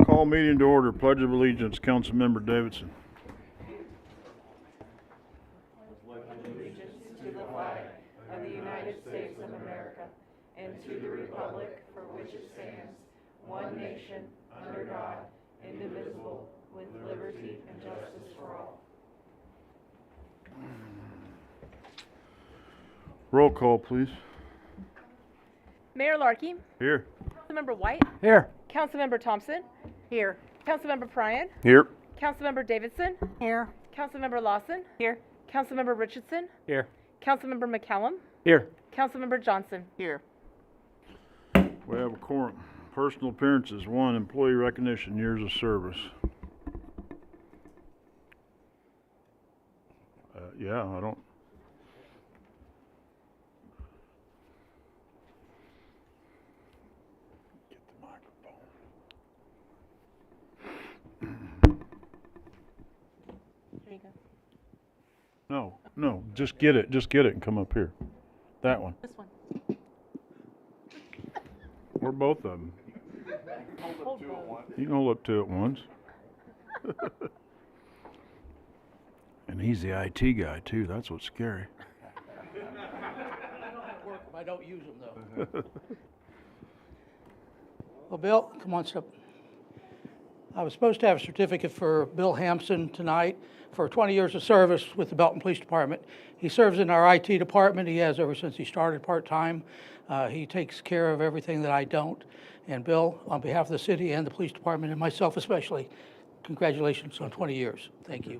Call meeting to order. Pledge of Allegiance, Councilmember Davidson. To the flag of the United States of America and to the republic for which it stands, one nation, under God, indivisible, with liberty and justice for all. Roll call, please. Mayor Larkey, Here. Councilmember White, Here. Councilmember Thompson, Here. Councilmember Pryan, Here. Councilmember Davidson, Here. Councilmember Lawson, Here. Councilmember Richardson, Here. Councilmember McCallum, Here. Councilmember Johnson. Here. We have a quorum. Personal appearances. 1, employee recognition, years of service. Yeah, I don't. Get the microphone. There you go. No, just get it and come up here. That one. This one. Or both of them. You can hold up two at once. And he's the IT guy too, that's what's scary. I don't have work if I don't use them though. Well, Bill, come on, step. I was supposed to have a certificate for Bill Hampson tonight for 20 years of service with the Belton Police Department. He serves in our IT department. He has ever since he started part-time. He takes care of everything that I don't. And Bill, on behalf of the city and the police department and myself especially, congratulations on 20 years. Thank you.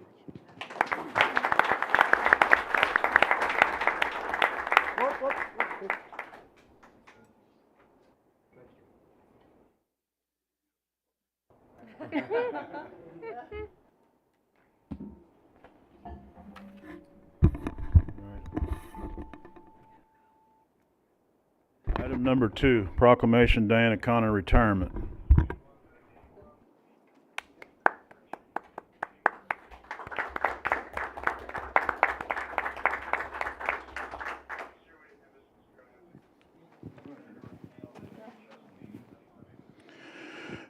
Item number 2, proclamation Diana Connor retirement.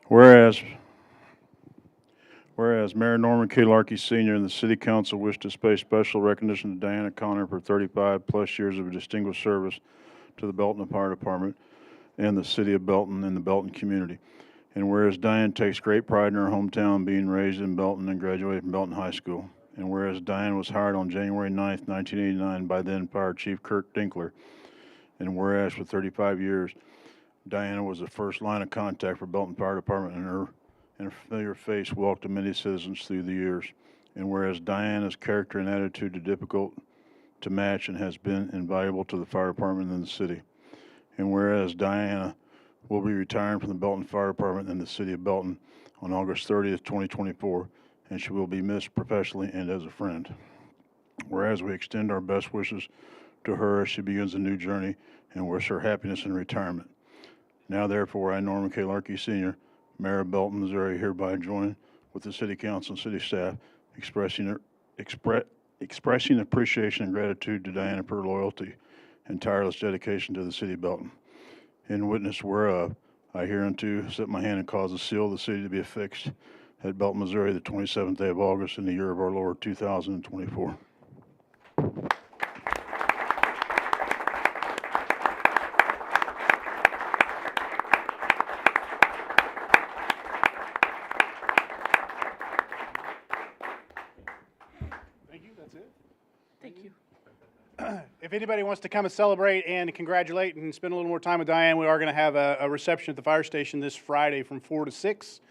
Whereas Mayor Norman K. Larkey Sr. and the City Council wish to pay special recognition to Diana Connor for 35 plus years of distinguished service to the Belton Fire Department and the City of Belton and the Belton community. And whereas Diane takes great pride in her hometown, being raised in Belton and graduated from Belton High School. And whereas Diane was hired on January 9th, 1989 by then Fire Chief Kirk Dinkler. And whereas for 35 years, Diana was the first line of contact for Belton Fire Department, and her familiar face welcomed many citizens through the years. And whereas Diana's character and attitude are difficult to match and has been invaluable to the fire department and the city. And whereas Diana will be retiring from the Belton Fire Department in the city of Belton on August 30th, 2024, and she will be missed professionally and as a friend. Whereas we extend our best wishes to her as she begins a new journey and wish her happiness in retirement. Now, therefore, I, Norman K. Larkey Sr., Mayor of Belton, Missouri, hereby join with the City Council and City staff expressing appreciation and gratitude to Diana for her loyalty and tireless dedication to the City of Belton. In witness whereof, I hereunto set my hand and cause the seal of the city to be affixed at Belton, Missouri, the 27th day of August in the year of our Lord 2024. If anybody wants to come and celebrate and congratulate and spend a little more time with Diane, we are going to have a reception at the fire station this Friday from 4 to 6.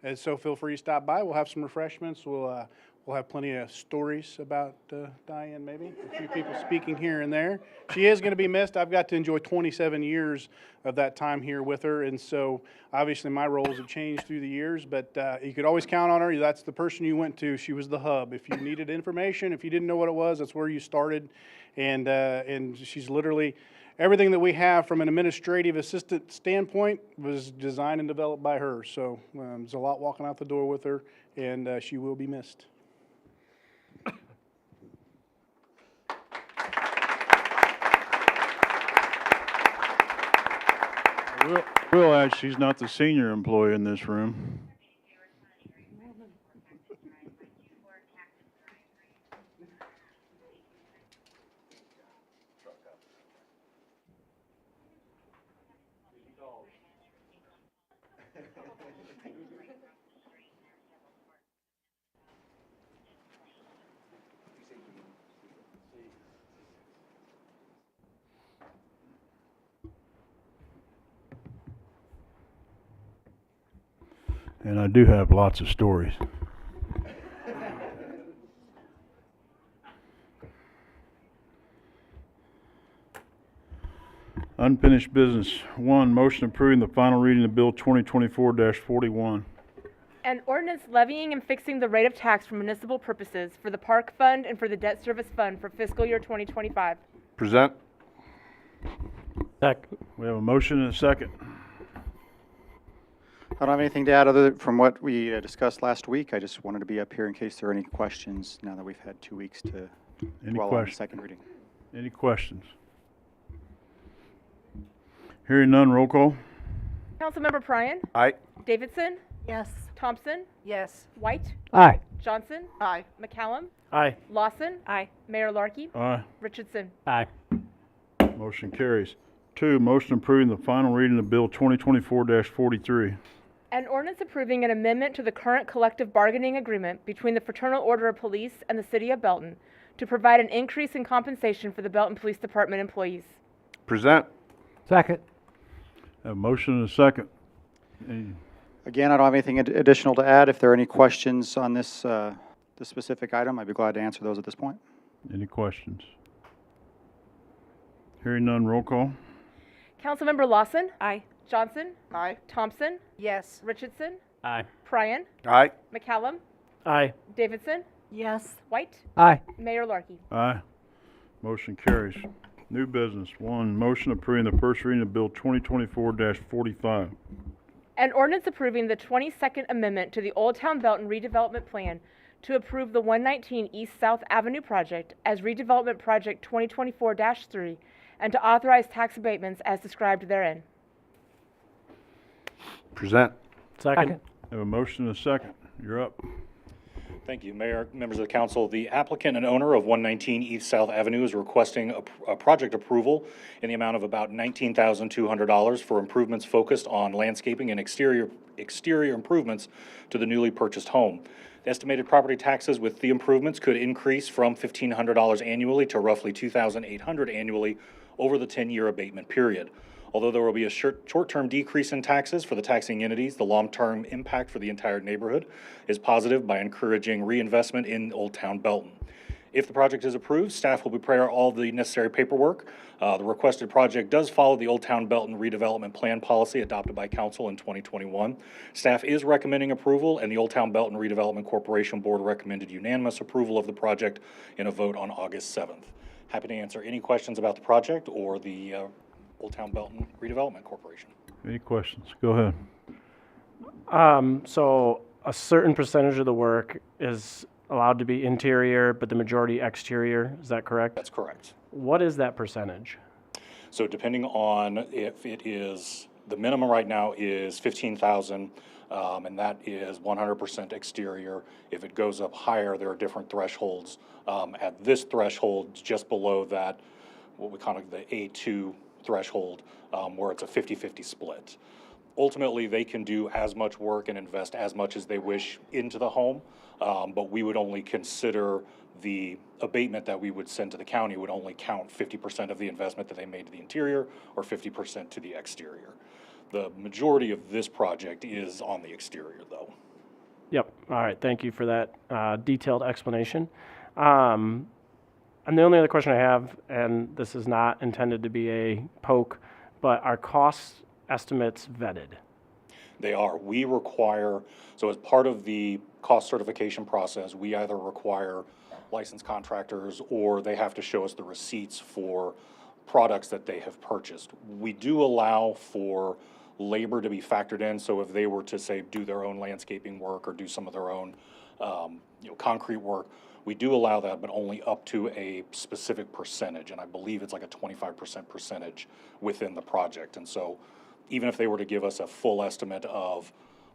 And so feel free to stop by. We'll have some refreshments. We'll have plenty of stories about Diane, maybe. A few people speaking here and there. She is going to be missed. I've got to enjoy 27 years of that time here with her. And so obviously my roles have changed through the years, but you could always count on her. That's the person you went to. She was the hub. If you needed information, if you didn't know what it was, that's where you started. And she's literally everything that we have from an administrative assistant standpoint was designed and developed by her. So there's a lot walking out the door with her, and she will be missed. We'll add she's not the senior employee in this room. And I do have lots of stories. Unfinished business. 1, motion approving the final reading of Bill 2024-41. An ordinance levying and fixing the rate of tax for municipal purposes for the Park Fund and for the Debt Service Fund for fiscal year 2025. Present. Second. We have a motion and a second. I don't have anything to add other from what we discussed last week. I just wanted to be up here in case there are any questions now that we've had 2 weeks to Any dwell on the questions? second reading. Any questions? Hearing none, roll call. Councilmember Pryan, Aye. Davidson, Yes. Thompson, Yes. White, Aye. Johnson, Aye. McCallum, Aye. Lawson. Aye. Mayor Larkey, Aye. Richardson. Aye. Motion carries. 2, motion approving the final reading of Bill 2024-43. An ordinance approving an amendment to the current collective bargaining agreement between the Fraternal Order of Police and the City of Belton to provide an increase in compensation for the Belton Police Department employees. Present. Second. Have a motion and a second. Any- Again, I don't have anything additional to add. If there are any questions on this specific item, I'd be glad to answer those at this point. Any questions? Hearing none, roll call. Councilmember Lawson. Aye. Johnson. Aye. Thompson. Yes. Richardson. Aye. Pryan. Aye. McCallum. Aye. Davidson. Yes. White. Aye. Mayor Larkey. Aye. Motion carries. New business. 1, motion approving the first reading of Bill 2024-45. An ordinance approving the 22nd Amendment to the Old Town Belton redevelopment plan to approve the 119 East South Avenue project as redevelopment project 2024-3 and to authorize tax abatements as described therein. Present. Second. Have a motion and a second. You're up. Thank you, Mayor, members of the council. The applicant and owner of 119 East South Avenue is requesting a project approval in the amount of about $19,200 for improvements focused on landscaping and exterior improvements to the newly purchased home. The estimated property taxes with the improvements could increase from $1,500 annually to roughly $2,800 annually over the 10-year abatement period. Although there will be a short-term decrease in taxes for the taxing entities, the long-term impact for the entire neighborhood is positive by encouraging reinvestment in Old Town Belton. If the project is approved, staff will prepare all the necessary paperwork. The requested project does follow the Old Town Belton redevelopment plan policy adopted by council in 2021. Staff is recommending approval, and the Old Town Belton Redevelopment Corporation Board recommended unanimous approval of the project in a vote on August 7th. Happy to answer any questions about the project or the Old Town Belton Redevelopment Corporation. Any questions? Go ahead. So a certain percentage of the work is allowed to be interior, but the majority exterior. Is that correct? That's correct. What is that percentage? So depending on if it is, the minimum right now is 15,000, and that is 100% exterior. If it goes up higher, there are different thresholds. At this threshold, just below that, what we call the A2 threshold, where it's a 50-50 split. Ultimately, they can do as much work and invest as much as they wish into the home, but we would only consider the abatement that we would send to the county would only count 50% of the investment that they made to the interior or 50% to the exterior. The majority of this project is on the exterior, though. Yep. All right. Thank you for that detailed explanation. And the only other question I have, and this is not intended to be a poke, but are cost estimates vetted? They are. We require, so as part of the cost certification process, we either require licensed contractors or they have to show us the receipts for products that they have purchased. We do allow for labor to be factored in, so if they were to, say, do their own landscaping work or do some of their own concrete work, we do allow that, but only up to a specific percentage, and I believe it's like a 25% percentage within the project. And so even if they were to give us a full estimate of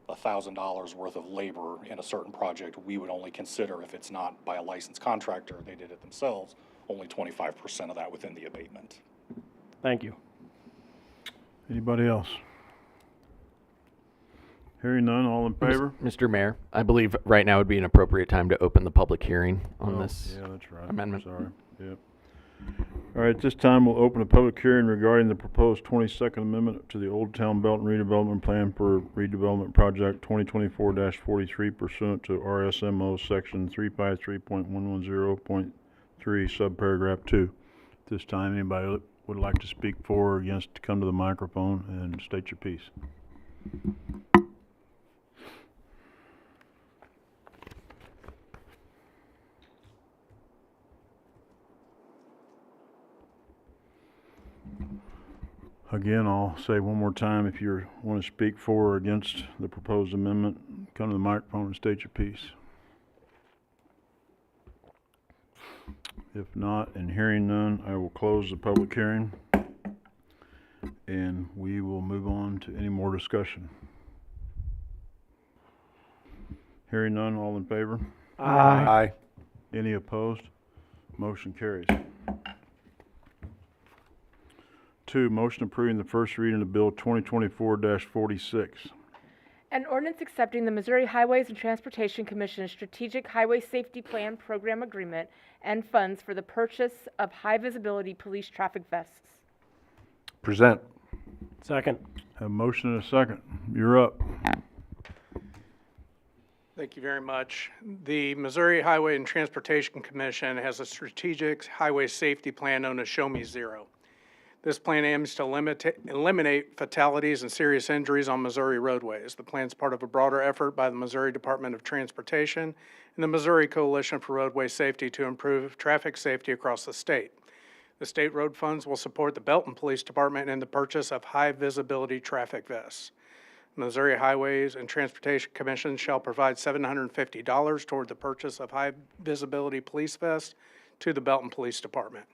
$1,000 worth of labor in a certain project, we would only consider, if it's not by a licensed contractor, they did it themselves, only 25% of that within the abatement. Thank you. Anybody else? Hearing none, all in favor? Mr. Mayor, I believe right now would be an appropriate time to open the public hearing on Oh, this. Yeah, that's right. amendment. Sorry, yep. All right, this time we'll open a public hearing regarding the proposed 22nd Amendment to the Old Town Belton redevelopment plan for redevelopment project 2024-43 pursuant to RSMO section 353.110.3 subparagraph 2. At this time, anybody would like to speak for or against, come to the microphone and state your piece. Again, I'll say one more time, if you want to speak for or against the proposed amendment, come to the microphone and state your piece. If not, and hearing none, I will close the public hearing, and we will move on to any more discussion. Hearing none, all in favor? Aye. Any opposed? Motion carries. 2, motion approving the first reading of Bill 2024-46. An ordinance accepting the Missouri Highways and Transportation Commission's Strategic Highway Safety Plan Program Agreement and funds for the purchase of high-visibility police traffic vests. Present. Second. Have a motion and a second. You're up. Thank you very much. The Missouri Highway and Transportation Commission has a strategic highway safety plan known as Show Me Zero. This plan aims to eliminate fatalities and serious injuries on Missouri roadways. The plan is part of a broader effort by the Missouri Department of Transportation and the Missouri Coalition for Roadway Safety to improve traffic safety across the state. The state road funds will support the Belton Police Department in the purchase of high-visibility traffic vests. Missouri Highways and Transportation Commission shall provide $750 toward the purchase of high-visibility police vests to the Belton Police Department.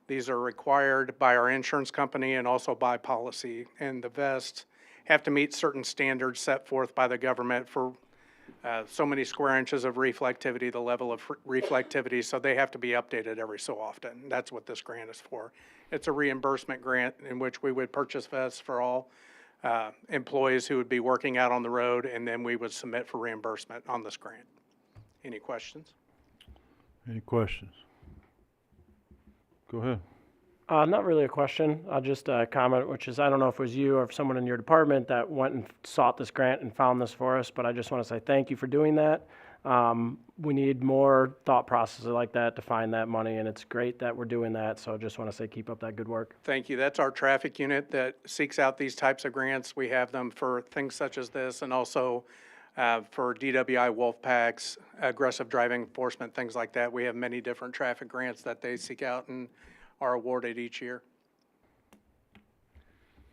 These are required by our insurance company and also by policy, and the vests have to meet certain standards set forth by the government for so many square inches of reflectivity, the level of reflectivity, so they have to be updated every so often. That's what this grant is for. It's a reimbursement grant in which we would purchase vests for all employees who would be working out on the road, and then we would submit for reimbursement on this grant. Any questions? Any questions? Go ahead. Not really a question, just a comment, which is, I don't know if it was you or if someone in your department that went and sought this grant and found this for us, but I just want to say thank you for doing that. We need more thought processes like that to find that money, and it's great that we're doing that, so I just want to say keep up that good work. Thank you. That's our traffic unit that seeks out these types of grants. We have them for things such as this, and also for DWI wolf packs, aggressive driving enforcement, things like that. We have many different traffic grants that they seek out and are awarded each year.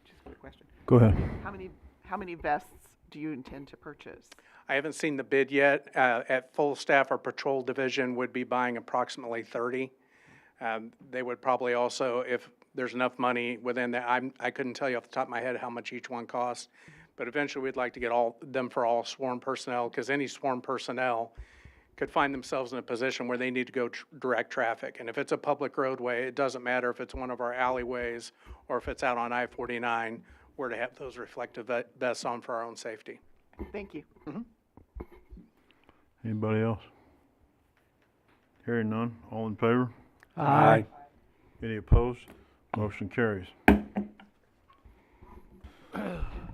Just a quick question. Go ahead. How many vests do you intend to purchase? I haven't seen the bid yet. At full staff, our patrol division would be buying approximately 30. They would probably also, if there's enough money within that, I couldn't tell you off the top of my head how much each one costs. But eventually, we'd like to get them for all sworn personnel, because any sworn personnel could find themselves in a position where they need to go direct traffic. And if it's a public roadway, it doesn't matter if it's one of our alleyways or if it's out on I-49, we're to have those reflective vests on for our own safety. Thank you. Anybody else? Hearing none, all in favor? Aye. Any opposed? Motion carries.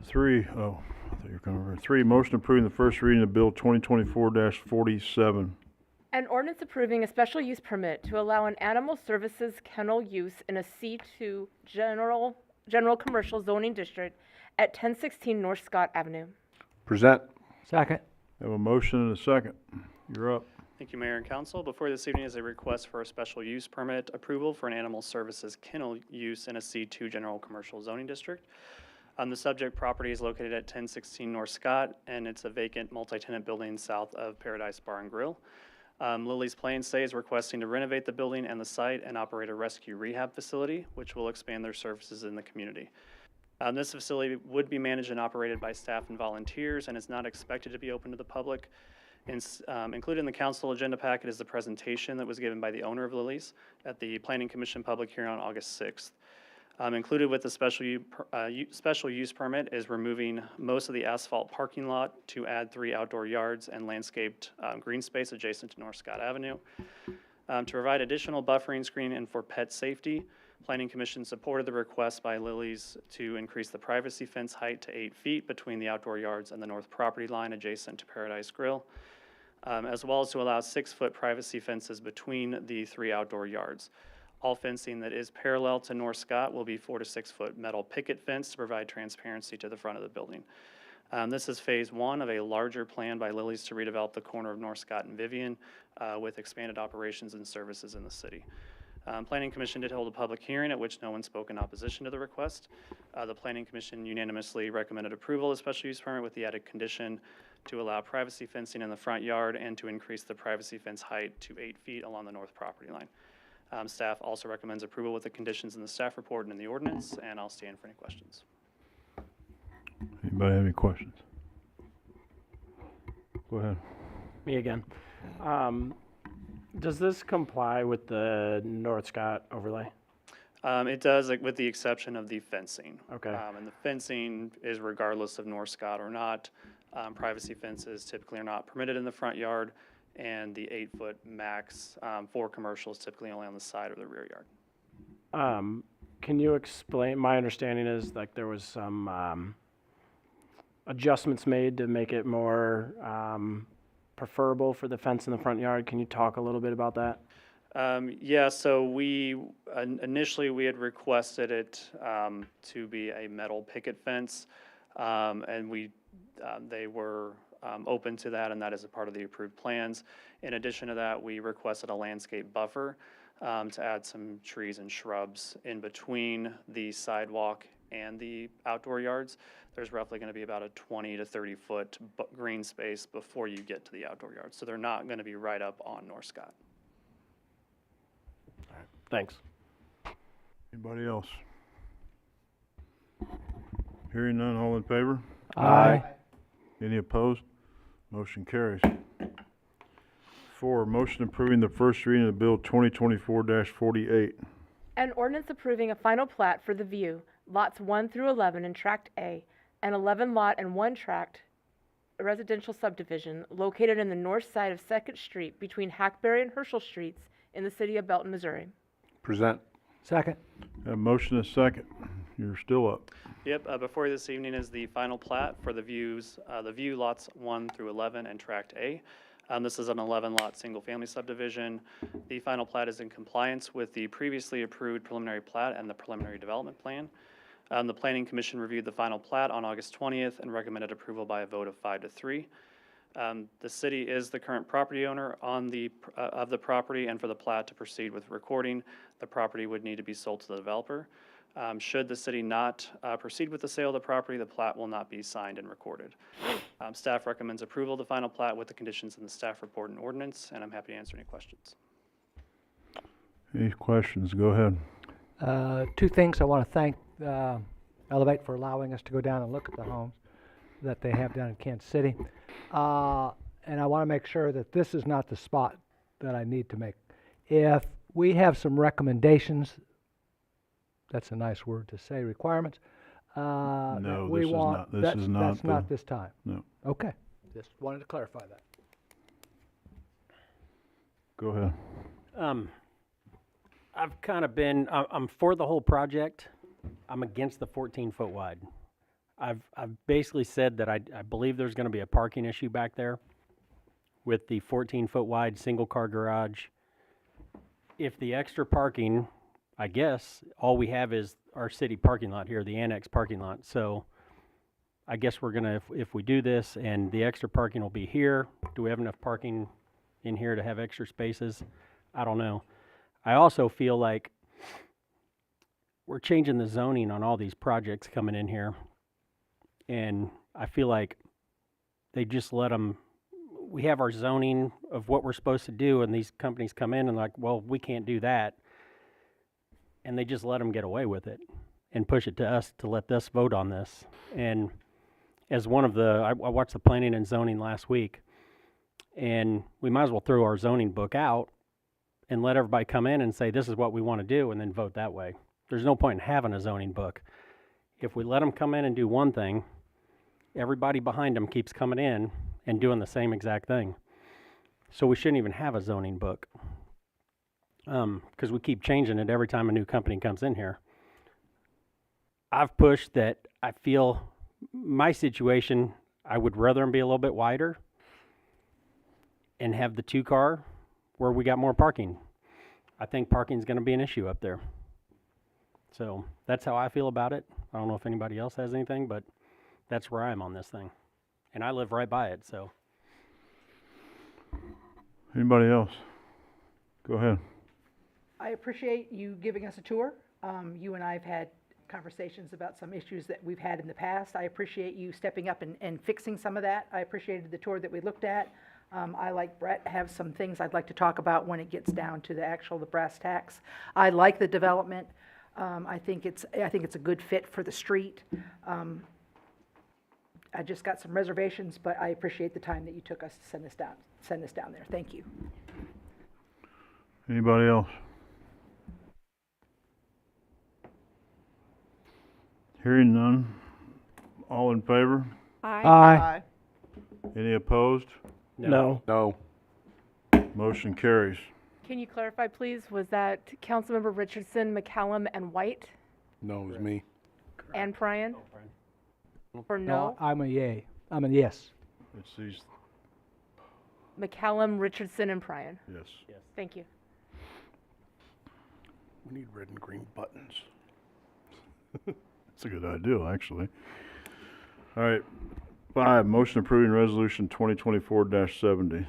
3, I thought you were coming over. 3, motion approving the first reading of Bill 2024-47. An ordinance approving a special use permit to allow an animal services kennel use in a C2 general commercial zoning district at 1016 North Scott Avenue. Present. Second. Have a motion and a second. You're up. Thank you, Mayor and Council. Before this evening is a request for a special use permit approval for an animal services kennel use in a C2 general commercial zoning district. The subject property is located at 1016 North Scott, and it's a vacant multi-tenant building south of Paradise Bar and Grill. Lily's Plain Stay is requesting to renovate the building and the site and operate a rescue rehab facility, which will expand their services in the community. This facility would be managed and operated by staff and volunteers, and is not expected to be open to the public. Included in the council agenda packet is the presentation that was given by the owner of Lily's at the Planning Commission public hearing on August 6th. Included with the special use permit is removing most of the asphalt parking lot to add 3 outdoor yards and landscaped green space adjacent to North Scott Avenue. To provide additional buffering screen and for pet safety, Planning Commission supported the request by Lily's to increase the privacy fence height to 8 feet between the outdoor yards and the north property line adjacent to Paradise Grill, as well as to allow 6-foot privacy fences between the 3 outdoor yards. All fencing that is parallel to North Scott will be 4 to 6 foot metal picket fence to provide transparency to the front of the building. This is phase 1 of a larger plan by Lily's to redevelop the corner of North Scott and Vivian with expanded operations and services in the city. Planning Commission did hold a public hearing at which no one spoke in opposition to the request. The Planning Commission unanimously recommended approval of special use permit with the added condition to allow privacy fencing in the front yard and to increase the privacy fence height to 8 feet along the north property line. Staff also recommends approval with the conditions in the staff report and in the ordinance, and I'll stand for any questions. Anybody have any questions? Go ahead. Me again. Does this comply with the North Scott overlay? It does, like, with the exception of the fencing. Okay. And the fencing is regardless of North Scott or not. Privacy fences typically are not permitted in the front yard, and the 8-foot max for commercial is typically only on the side of the rear yard. Can you explain, my understanding is like there was some adjustments made to make it more preferable for the fence in the front yard. Can you talk a little bit about that? Yeah, so we, initially we had requested it to be a metal picket fence, and they were open to that, and that is a part of the approved plans. In addition to that, we requested a landscape buffer to add some trees and shrubs in between the sidewalk and the outdoor yards. There's roughly going to be about a 20 to 30 foot green space before you get to the outdoor yards. So they're not going to be right up on North Scott. Thanks. Anybody else? Hearing none, all in favor? Aye. Any opposed? Motion carries. 4, motion approving the first reading of Bill 2024-48. An ordinance approving a final plat for The View, lots 1 through 11 in Tract A, an 11 lot and 1 tract residential subdivision located in the north side of 2nd Street between Hackberry and Herschel Streets in the city of Belton, Missouri. Present. Second. Have a motion and a second. You're still up. Yep, before you this evening is the final plat for the View lots 1 through 11 and Tract A. This is an 11-lot single-family subdivision. The final plat is in compliance with the previously approved preliminary plat and the preliminary development plan. The Planning Commission reviewed the final plat on August 20th and recommended approval by a vote of 5-3. The city is the current property owner on of the property, and for the plat to proceed with recording, the property would need to be sold to the developer. Should the city not proceed with the sale of the property, the plat will not be signed and recorded. Staff recommends approval of the final plat with the conditions in the staff report and ordinance, and I'm happy to answer any questions. Any questions? Go ahead. 2 things. I want to thank Elevate for allowing us to go down and look at the homes that they have down in Kansas City. And I want to make sure that this is not the spot that I need to make. If we have some recommendations, that's a nice word to say, requirements, No, that we this is want, not- this that's, is not that's not the- this time. No. Okay, just wanted to clarify that. Go ahead. I've kind of been, I'm for the whole project. I'm against the 14-foot wide. I've basically said that I believe there's going to be a parking issue back there with the 14-foot wide single-car garage. If the extra parking, I guess, all we have is our city parking lot here, the annex parking lot. So I guess we're going to, if we do this and the extra parking will be here, do we have enough parking in here to have extra spaces? I don't know. I also feel like we're changing the zoning on all these projects coming in here. And I feel like they just let them, we have our zoning of what we're supposed to do, and these companies come in and like, well, we can't do that. And they just let them get away with it and push it to us to let us vote on this. And as one of the, I watched the planning and zoning last week, and we might as well throw our zoning book out and let everybody come in and say, this is what we want to do, and then vote that way. There's no point in having a zoning book. If we let them come in and do one thing, everybody behind them keeps coming in and doing the same exact thing. So we shouldn't even have a zoning book. because we keep changing it every time a new company comes in here. I've pushed that I feel my situation, I would rather them be a little bit wider and have the 2-car where we got more parking. I think parking is going to be an issue up there. So that's how I feel about it. I don't know if anybody else has anything, but that's where I am on this thing. And I live right by it, so. Anybody else? Go ahead. I appreciate you giving us a tour. You and I have had conversations about some issues that we've had in the past. I appreciate you stepping up and fixing some of that. I appreciated the tour that we looked at. I, like Brett, have some things I'd like to talk about when it gets down to the brass tacks. I like the development. I think it's a good fit for the street. I just got some reservations, but I appreciate the time that you took us to send us down there. Thank you. Anybody else? Hearing none. All in favor? Aye. Any opposed? No. No. Motion carries. Can you clarify, please? Was that Councilmember Richardson, McCallum, and White, No, it was me. and Pryan? Or no? I'm a yay. I'm a yes. It's these, McCallum, Richardson, and Pryan. yes. Thank you. We need red and green buttons. That's a good idea, actually. All right. 5, motion approving resolution 2024-70.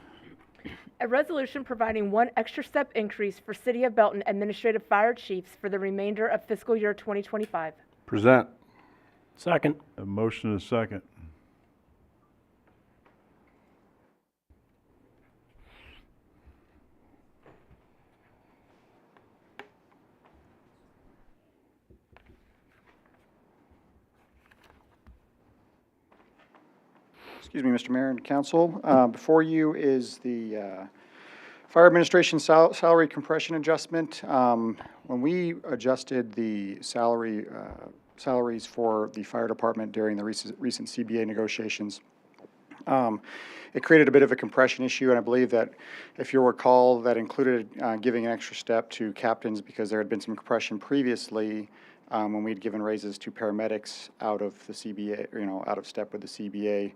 A resolution providing one extra step increase for City of Belton Administrative Fire Chiefs for the remainder of fiscal year 2025. Present. Second. A motion and a second. Excuse me, Mr. Mayor and Council. Before you is the Fire Administration salary compression adjustment. When we adjusted the salaries for the fire department during the recent CBA negotiations, it created a bit of a compression issue, and I believe that, if you recall, that included giving an extra step to captains because there had been some compression previously when we'd given raises to paramedics out of the CBA, out of step with the CBA.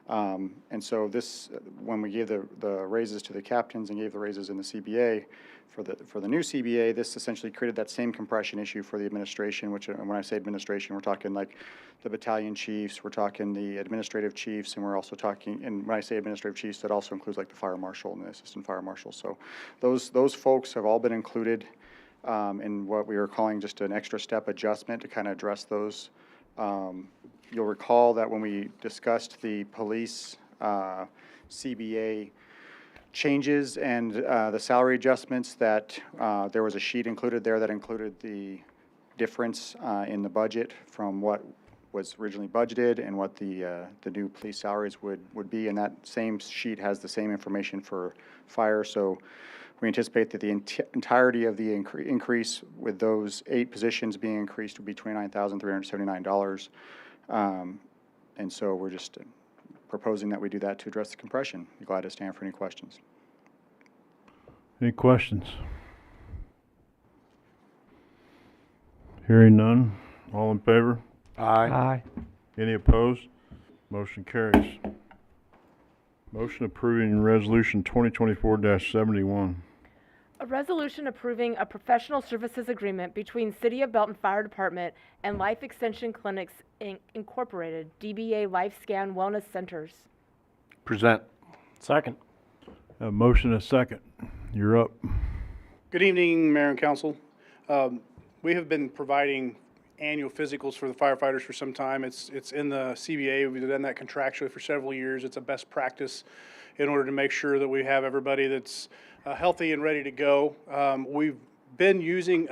And so this, when we gave the raises to the captains and gave the raises in the CBA for the new CBA, this essentially created that same compression issue for the administration, which, when I say administration, we're talking like the battalion chiefs, we're talking the administrative chiefs, and we're also talking, and when I say administrative chiefs, that also includes like the fire marshal and the assistant fire marshal. So those folks have all been included in what we are calling just an extra step adjustment to kind of address those. You'll recall that when we discussed the police CBA changes and the salary adjustments, that there was a sheet included there that included the difference in the budget from what was originally budgeted and what the new police salaries would be, and that same sheet has the same information for fire. So we anticipate that the entirety of the increase with those 8 positions being increased would be $29,379. And so we're just proposing that we do that to address the compression. Be glad to stand for any questions. Any questions? Hearing none. All in favor? Aye. Any opposed? Motion carries. Motion approving resolution 2024-71. A resolution approving a professional services agreement between City of Belton Fire Department and Life Extension Clinics Incorporated, DBA Life Scan Wellness Centers. Present. Second. A motion and a second. You're up. Good evening, Mayor and Council. We have been providing annual physicals for the firefighters for some time. It's in the CBA. We've done that contractually for several years. It's a best practice in order to make sure that we have everybody that's healthy and ready to go. We've been using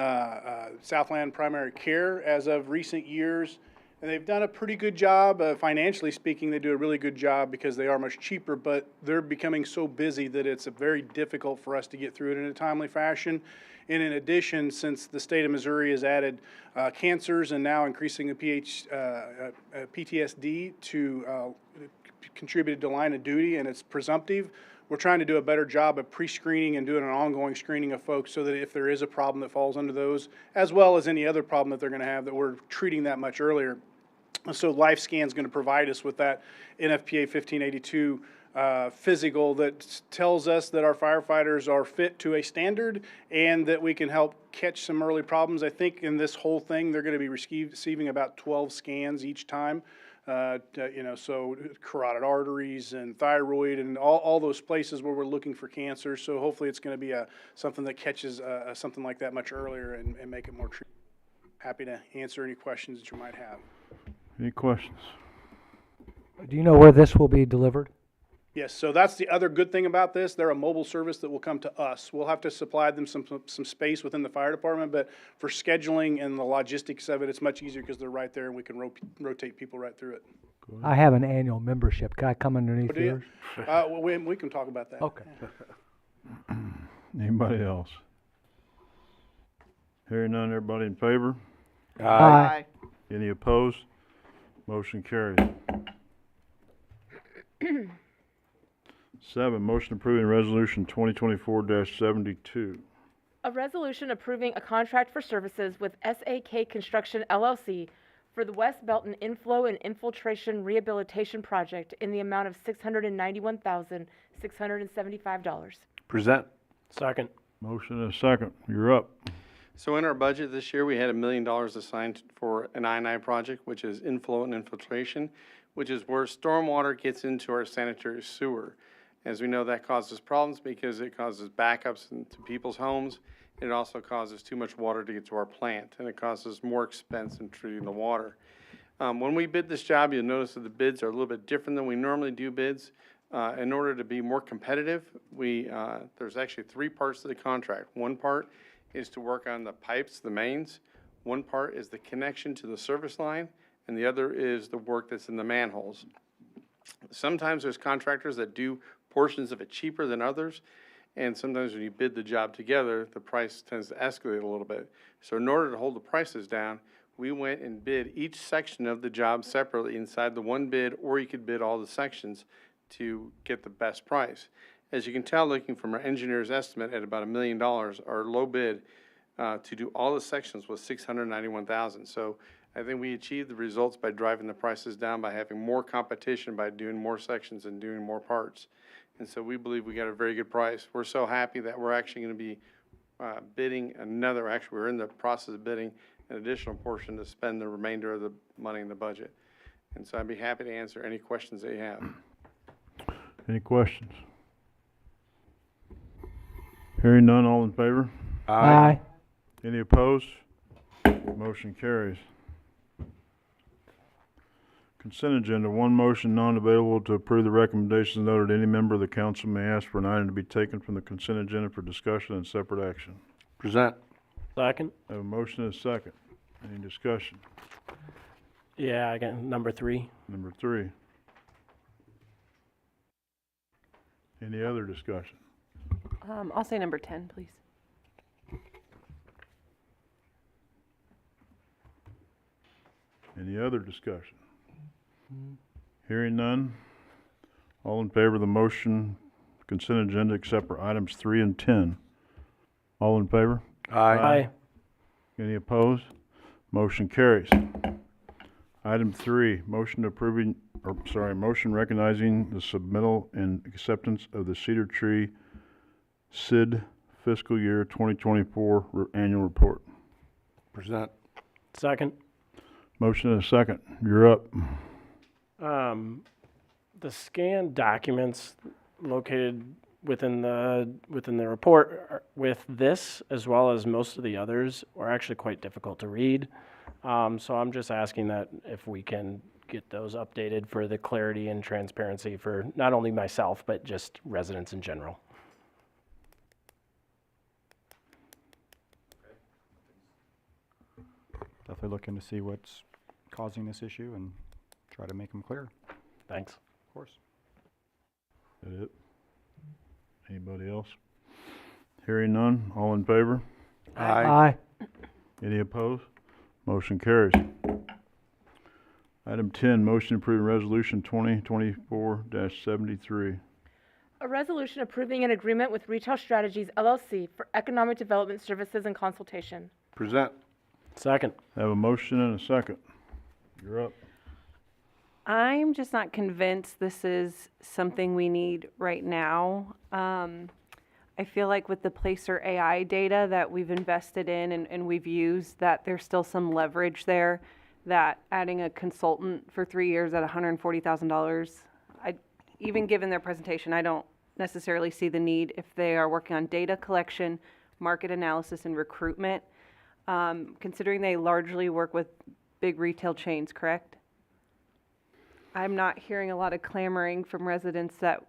Southland Primary Care as of recent years, and they've done a pretty good job. Financially speaking, they do a really good job because they are much cheaper, but they're becoming so busy that it's very difficult for us to get through it in a timely fashion. And in addition, since the state of Missouri has added cancers and now increasing the PTSD to contributed to line of duty, and it's presumptive, we're trying to do a better job of pre-screening and doing an ongoing screening of folks so that if there is a problem that falls under those, as well as any other problem that they're going to have, that we're treating that much earlier. So LifeScan is going to provide us with that NFPA 1582 physical that tells us that our firefighters are fit to a standard and that we can help catch some early problems. I think in this whole thing, they're going to be receiving about 12 scans each time. So carotid arteries and thyroid and all those places where we're looking for cancer. So hopefully it's going to be something that catches something like that much earlier and make it more treatable. Happy to answer any questions that you might have. Any questions? Do you know where this will be delivered? Yes, so that's the other good thing about this. They're a mobile service that will come to us. We'll have to supply them some space within the fire department, but for scheduling and the logistics of it, it's much easier because they're right there and we can rotate people right through it. I have an annual membership. Can I come underneath Do you? yours? We can talk about that. Okay. Anybody else? Hearing none, everybody in favor? Aye. Any opposed? Motion carries. 7, motion approving resolution 2024-72. A resolution approving a contract for services with SAK Construction LLC for the West Belton Inflow and Infiltration Rehabilitation Project in the amount of $691,675. Present. Second. Motion and a second. You're up. So in our budget this year, we had $1 million assigned for an I&I project, which is inflow and infiltration, which is where stormwater gets into our sanitary sewer. As we know, that causes problems because it causes backups into people's homes. It also causes too much water to get to our plant, and it causes more expense in treating the water. When we bid this job, you'll notice that the bids are a little bit different than we normally do bids. In order to be more competitive, there's actually 3 parts to the contract. One part is to work on the pipes, the mains. One part is the connection to the service line, and the other is the work that's in the manholes. Sometimes there's contractors that do portions of it cheaper than others, and sometimes when you bid the job together, the price tends to escalate a little bit. So in order to hold the prices down, we went and bid each section of the job separately inside the one bid, or you could bid all the sections to get the best price. As you can tell, looking from our engineer's estimate at about $1 million, our low bid to do all the sections was $691,000. So I think we achieved the results by driving the prices down, by having more competition, by doing more sections and doing more parts. And so we believe we got a very good price. We're so happy that we're actually going to be bidding we're in the process of bidding an additional portion to spend the remainder of the money in the budget. And so I'd be happy to answer any questions that you have. Any questions? Hearing none, all in favor? Aye. Any opposed? Motion carries. Consent agenda. 1 motion non-available to approve the recommendations noted. Any member of the council may ask for an item to be taken from the consent agenda for discussion and separate action. Present. Second. I have a motion and a second. Any discussion? Yeah, I got number 3. Number 3. Any other discussion? I'll say number 10, please. Any other discussion? Hearing none. All in favor of the motion consent agenda except for items 3 and 10. All in favor? Aye. Any opposed? Motion carries. Item 3, motion recognizing the submittal and acceptance of the Cedar Tree SID fiscal year 2024 annual report. Present. Second. Motion and a second. You're up. The scanned documents located within the report with this, as well as most of the others, are actually quite difficult to read. So I'm just asking that if we can get those updated for the clarity and transparency for not only myself, but just residents in general. Definitely looking to see what's causing this issue and try to make them clear. Thanks. Of course. That it? Anybody else? Hearing none, all in favor? Aye. Any opposed? Motion carries. Item 10, motion approving resolution 2024-73. A resolution approving an agreement with Retail Strategies LLC for economic development services and consultation. Present. Second. Have a motion and a second. You're up. I'm just not convinced this is something we need right now. I feel like with the Placer AI data that we've invested in and we've used, that there's still some leverage there, that adding a consultant for 3 years at $140,000, even given their presentation, I don't necessarily see the need if they are working on data collection, market analysis, and recruitment, considering they largely work with big retail chains, correct? I'm not hearing a lot of clamoring from residents that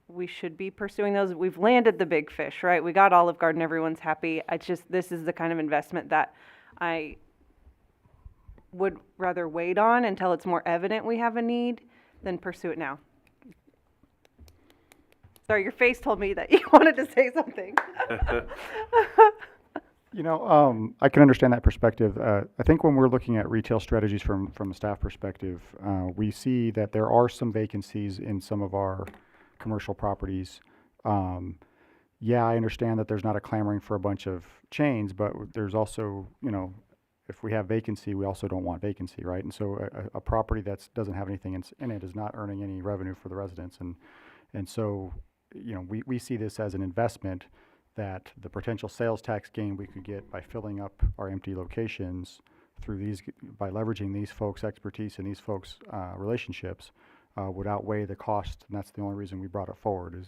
we should be pursuing those. We've landed the big fish, right? We got Olive Garden, everyone's happy. This is the kind of investment that I would rather wait on until it's more evident we have a need than pursue it now. Sorry, your face told me that you wanted to say something. I can understand that perspective. I think when we're looking at retail strategies from a staff perspective, we see that there are some vacancies in some of our commercial properties. Yeah, I understand that there's not a clamoring for a bunch of chains, but there's also, if we have vacancy, we also don't want vacancy, right? And so a property that doesn't have anything in it is not earning any revenue for the residents. And so, we see this as an investment that the potential sales tax gain we could get by filling up our empty locations by leveraging these folks' expertise and these folks' relationships would outweigh the cost, and that's the only reason we brought it forward.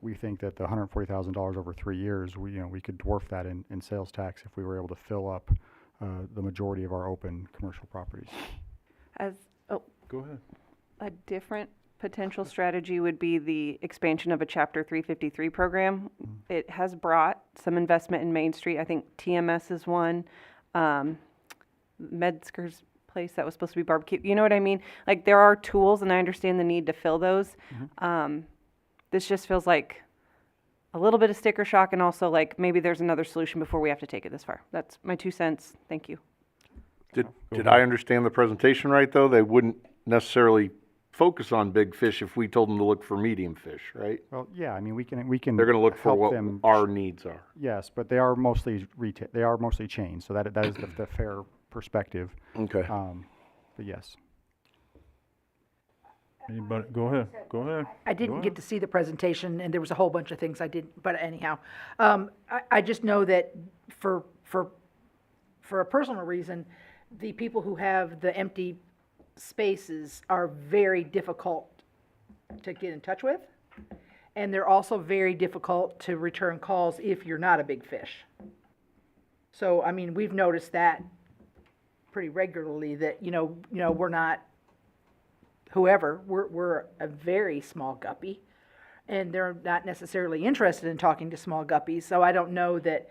We think that the $140,000 over 3 years, we could dwarf that in sales tax if we were able to fill up the majority of our open commercial properties. Go ahead. A different potential strategy would be the expansion of a Chapter 353 program. It has brought some investment in Main Street. I think TMS is one. Metzger's place that was supposed to be barbecue. You know what I mean? Like, there are tools, and I understand the need to fill those. This just feels like a little bit of sticker shock, and also like maybe there's another solution before we have to take it this far. That's my 2 cents. Thank you. Did I understand the presentation right, though? They wouldn't necessarily focus on big fish if we told them to look for medium fish, right? Well, yeah, we can. They're going to look for help what them our needs are. Yes, but they are mostly retail. They are mostly chains, so that is the fair perspective. Okay. But yes. Anybody? Go ahead. Go ahead. I didn't get to see the presentation, and there was a whole bunch of things I didn't, but anyhow, I just know that for a personal reason, the people who have the empty spaces are very difficult to get in touch with, and they're also very difficult to return calls if you're not a big fish. So, we've noticed that pretty regularly, that, we're not whoever, we're a very small guppy, and they're not necessarily interested in talking to small guppies. So I don't know that,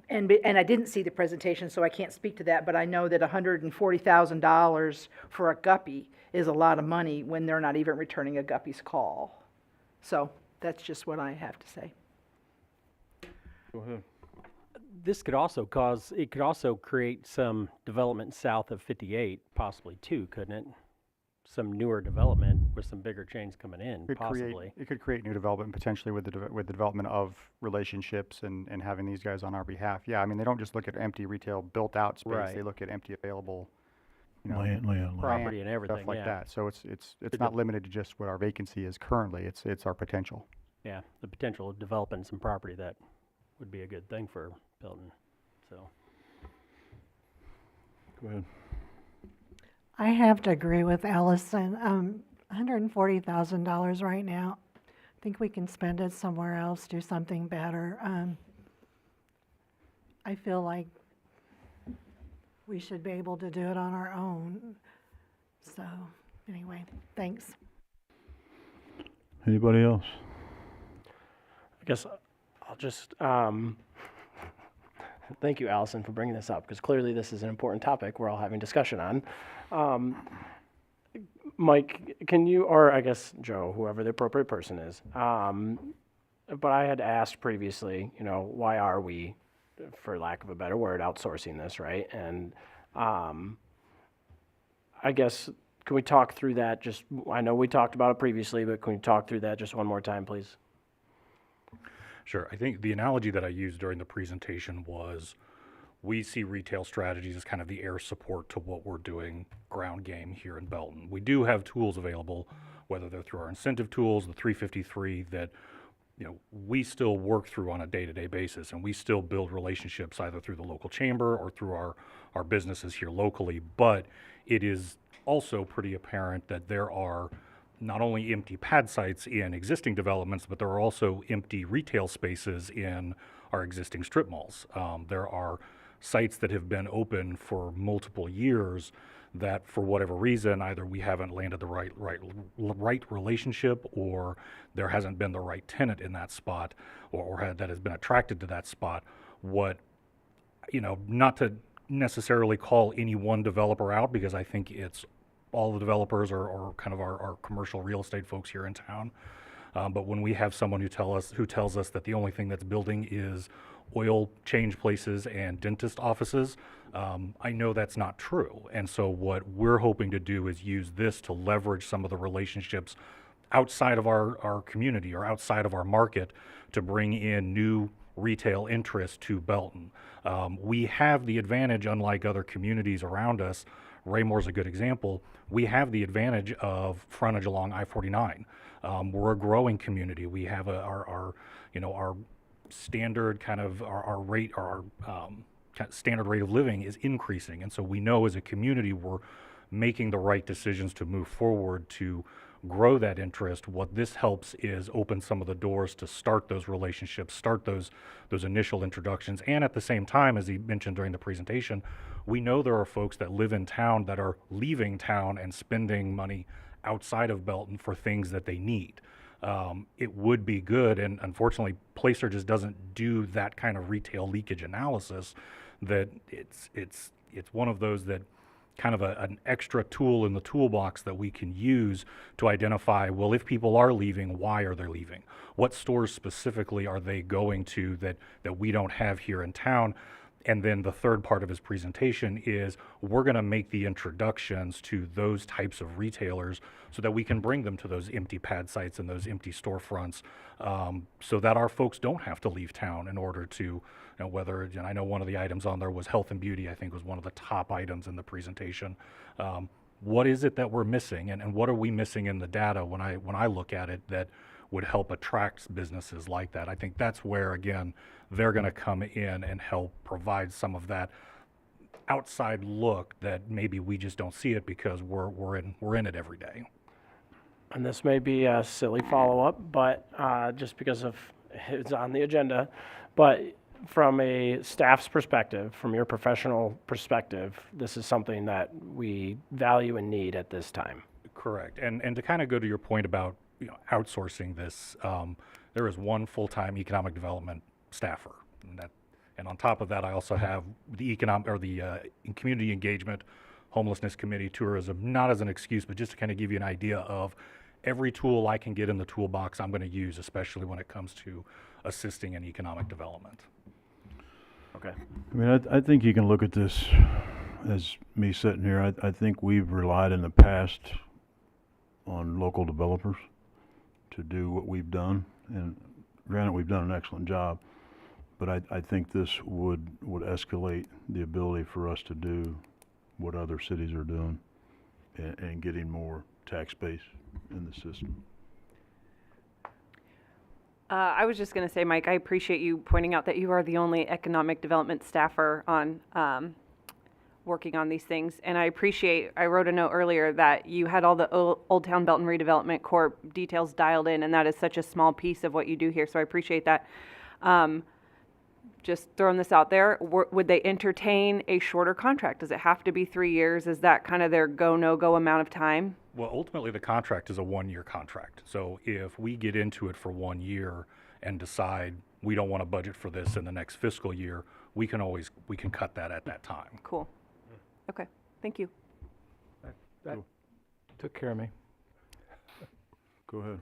and I didn't see the presentation, so I can't speak to that, but I know that $140,000 for a guppy is a lot of money when they're not even returning a guppy's call. So that's just what I have to say. Go ahead. This could also create some development south of 58, possibly too, couldn't it? Some newer development with some bigger chains coming in, possibly. It could create new development potentially with the development of relationships and having these guys on our behalf. Yeah, they don't just look at empty retail built out space. Right. They look at empty available, Land. Property and everything, stuff like yeah. that. So it's not limited to just what our vacancy is currently. It's our potential. Yeah, the potential of developing some property that would be a good thing for Belton. So. Go ahead. I have to agree with Allison. $140,000 right now. I think we can spend it somewhere else, do something better. I feel like we should be able to do it on our own. So, anyway, thanks. Anybody else? I guess I'll just thank you, Allison, for bringing this up, because clearly this is an important topic we're all having discussion on. Mike, can you, or I guess Joe, whoever the appropriate person is, but I had asked previously, you know, why are we, for lack of a better word, outsourcing this, right? And I guess, can we talk through that? Just, I know we talked about it previously, but can we talk through that just one more time, please? Sure. I think the analogy that I used during the presentation was we see retail strategies as kind of the air support to what we're doing ground game here in Belton. We do have tools available, whether they're through our incentive tools, the 353, that we still work through on a day-to-day basis, and we still build relationships either through the local chamber or through our businesses here locally. But it is also pretty apparent that there are not only empty pad sites in existing developments, but there are also empty retail spaces in our existing strip malls. There are sites that have been open for multiple years that, for whatever reason, either we haven't landed the right relationship, or there hasn't been the right tenant in that spot, that has been attracted to that spot. Not to necessarily call any one developer out, because I think it's all the developers or kind of our commercial real estate folks here in town. But when we have someone who tells us that the only thing that's building is oil change places and dentist offices, I know that's not true. And so what we're hoping to do is use this to leverage some of the relationships outside of our community or outside of our market to bring in new retail interest to Belton. We have the advantage, unlike other communities around us. Raymore's a good example. We have the advantage of frontage along I-49. We're a growing community. We have our standard kind of our standard rate of living is increasing, and so we know as a community we're making the right decisions to move forward to grow that interest. What this helps is open some of the doors to start those relationships, start those initial introductions, and at the same time, as he mentioned during the presentation, we know there are folks that live in town that are leaving town and spending money outside of Belton for things that they need. It would be good, and unfortunately, Placer just doesn't do that kind of retail leakage analysis. That it's one of those that kind of an extra tool in the toolbox that we can use to identify, well, if people are leaving, why are they leaving? What stores specifically are they going to that we don't have here in town? And then the third part of his presentation is we're going to make the introductions to those types of retailers so that we can bring them to those empty pad sites and those empty storefronts, so that our folks don't have to leave town in order to, I know one of the items on there was health and beauty, I think was one of the top items in the presentation. What is it that we're missing, and what are we missing in the data when I look at it that would help attract businesses like that? I think that's where, again, they're going to come in and help provide some of that outside look that maybe we just don't see it because we're in it every day. And this may be a silly follow-up, but just because of it's on the agenda, but from a staff's perspective, from your professional perspective, this is something that we value and need at this time. Correct. And to kind of go to your point about outsourcing this, there is one full-time economic development staffer, and on top of that, I also have the community engagement, homelessness committee, tourism, not as an excuse, but just to kind of give you an idea of every tool I can get in the toolbox I'm going to use, especially when it comes to assisting in economic development. Okay. I mean, I think you can look at this as me sitting here. I think we've relied in the past on local developers to do what we've done, and granted, we've done an excellent job, but I think this would escalate the ability for us to do what other cities are doing and getting more tax base in the system. I was just going to say, Mike, I appreciate you pointing out that you are the only economic development staffer on working on these things. And I wrote a note earlier that you had all the Old Town Belton Redevelopment Corp details dialed in, and that is such a small piece of what you do here. So I appreciate that. Just throwing this out there, would they entertain a shorter contract? Does it have to be 3 years? Is that kind of their go, no-go amount of time? Well, ultimately, the contract is a one-year contract. So if we get into it for 1 year and decide we don't want to budget for this in the next fiscal year, we can cut that at that time. Cool. Okay, thank you. That took care of me. Go ahead.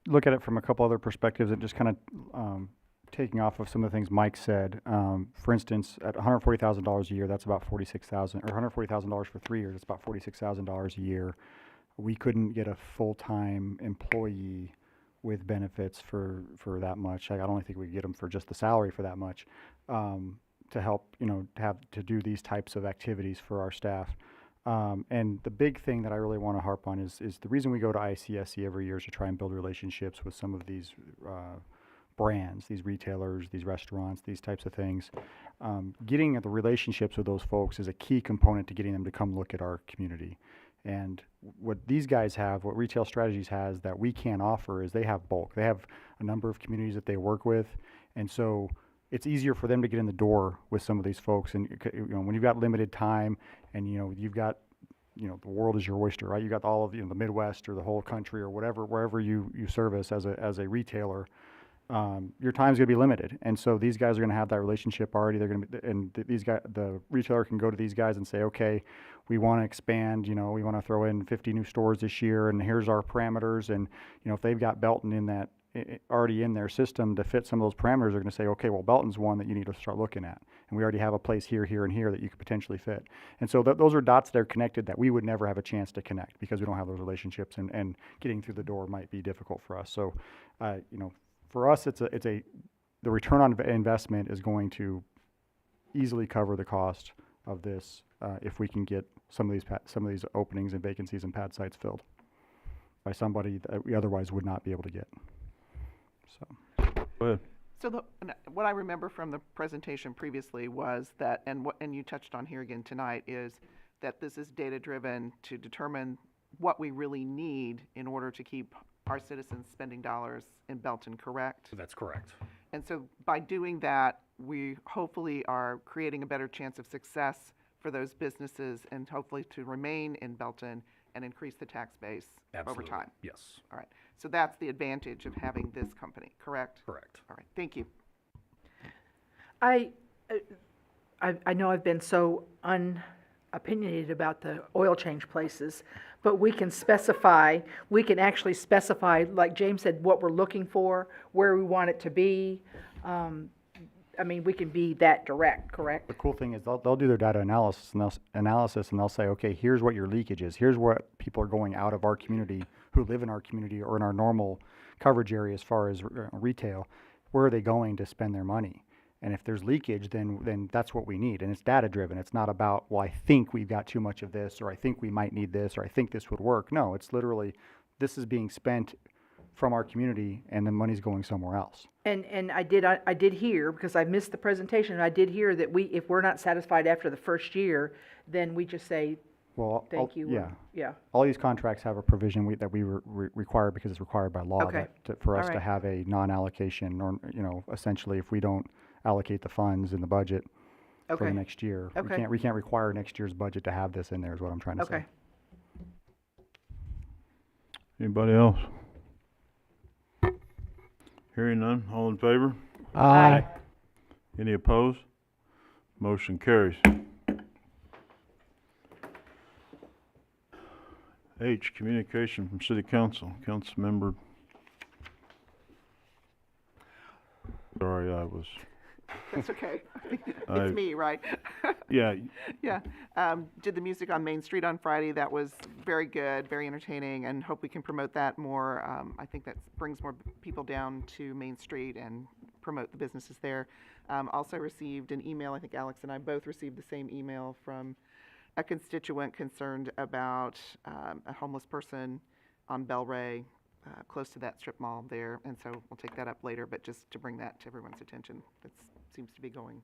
look at it from a couple other perspectives and just kind of taking off of some of the things Mike said. For instance, at $140,000 a year, that's about $46,000, or $140,000 for 3 years, it's about $46,000 a year. We couldn't get a full-time employee with benefits for that much. I don't think we could get them for just the salary for that much, to help, to do these types of activities for our staff. And the big thing that I really want to harp on is the reason we go to ICSC every year is to try and build relationships with some of these brands, these retailers, these restaurants, these types of things. Getting the relationships with those folks is a key component to getting them to come look at our community. And what these guys have, what Retail Strategies has that we can't offer, is they have bulk. They have a number of communities that they work with, and so it's easier for them to get in the door with some of these folks. And when you've got limited time, and you've got the world is your oyster, right? You got all of the Midwest or the whole country or whatever, wherever you service as a retailer. Your time's gonna be limited, and so these guys are gonna have that relationship already. They're gonna be, and these guys, the retailer can go to these guys and say, okay, we want to expand. We want to throw in 50 new stores this year, and here's our parameters. And if they've got Belton in that already in their system to fit some of those parameters, they're going to say, okay, well, Belton's one that you need to start looking at, and we already have a place here, here, and here that you could potentially fit. And so those are dots that are connected that we would never have a chance to connect because we don't have those relationships, and getting through the door might be difficult for us. So, for us, the return on investment is going to easily cover the cost of this if we can get some of these openings and vacancies and pad sites filled by somebody that we otherwise would not be able to get. So, go ahead. So what I remember from the presentation previously was that, and you touched on here again tonight, is that this is data-driven to determine what we really need in order to keep our citizens spending dollars in Belton, correct? That's correct. And so by doing that, we hopefully are creating a better chance of success for those businesses and hopefully to remain in Belton and increase the tax base over time. Yes. All right. So that's the advantage of having this company, correct? Correct. All right. Thank you. I know I've been so unopinionated about the oil change places, but we can actually specify, like James said, what we're looking for, where we want it to be. We can be that direct, correct? the cool thing is they'll do their data analysis and they'll say, okay, here's what your leakage is. Here's what people are going out of our community who live in our community or in our normal coverage area as far as retail. Where are they going to spend their money? And if there's leakage, then that's what we need. And it's data driven. It's not about, well, I think we've got too much of this, or I think we might need this, or I think this would work. No, it's literally, this is being spent from our community and the money's going somewhere else. And I did hear, because I missed the presentation, I did hear that if we're not satisfied after the first year, then we just say, well, thank you. Yeah. Yeah. All these contracts have a provision that we require because it's required by law Okay. for us All to right. have a non-allocation, or, essentially if we don't allocate the funds in the budget for Okay. the next year. Okay. We can't require next year's budget to have this in there is what I'm trying to say. Okay. Anybody else? Hearing none, all in favor? Aye. Any opposed? Motion carries. H, communication from City Council. Councilmember. Sorry, I was. That's okay. I- It's me, right? Yeah. Yeah. Did the music on Main Street on Friday. That was very good, very entertaining, and hope we can promote that more. I think that brings more people down to Main Street and promote the businesses there. Also received an email, I think Alex and I both received the same email from a constituent concerned about a homeless person on Bel Ray, close to that strip mall there, and so we'll take that up later, but just to bring that to everyone's attention, that seems to be going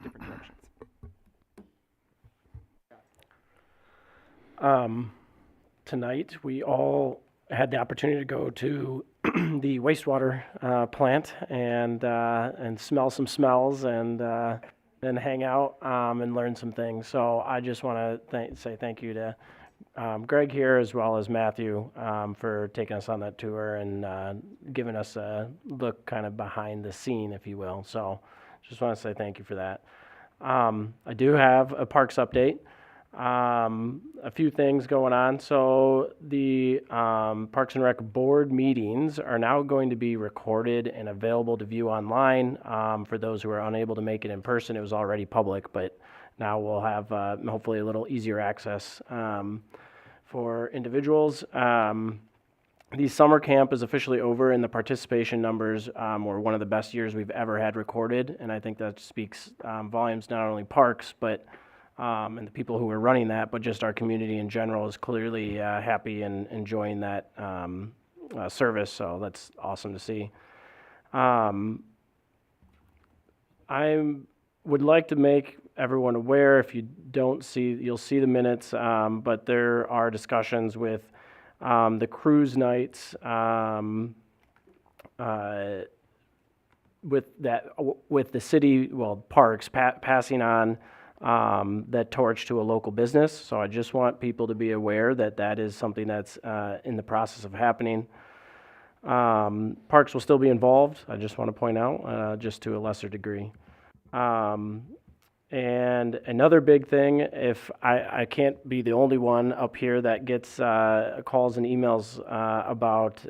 different directions. Tonight, we all had the opportunity to go to the wastewater plant and smell some smells and hang out and learn some things. So I just want to say thank you to Greg here as well as Matthew for taking us on that tour and giving us a look kind of behind the scene, if you will. So just want to say thank you for that. I do have a parks update. A few things going on. So the Parks and Rec board meetings are now going to be recorded and available to view online. For those who are unable to make it in person, it was already public, but now we'll have hopefully a little easier access for individuals. The summer camp is officially over, and the participation numbers were one of the best years we've ever had recorded, and I think that speaks volumes, not only parks, but and the people who are running that, but just our community in general is clearly happy and enjoying that service, so that's awesome to see. I would like to make everyone aware, if you don't see, you'll see the minutes, but there are discussions with the cruise nights, with the city, well, parks passing on that torch to a local business. So I just want people to be aware that that is something that's in the process of happening. Parks will still be involved, I just want to point out, just to a lesser degree. And another big thing, if I can't be the only one up here that gets calls and emails about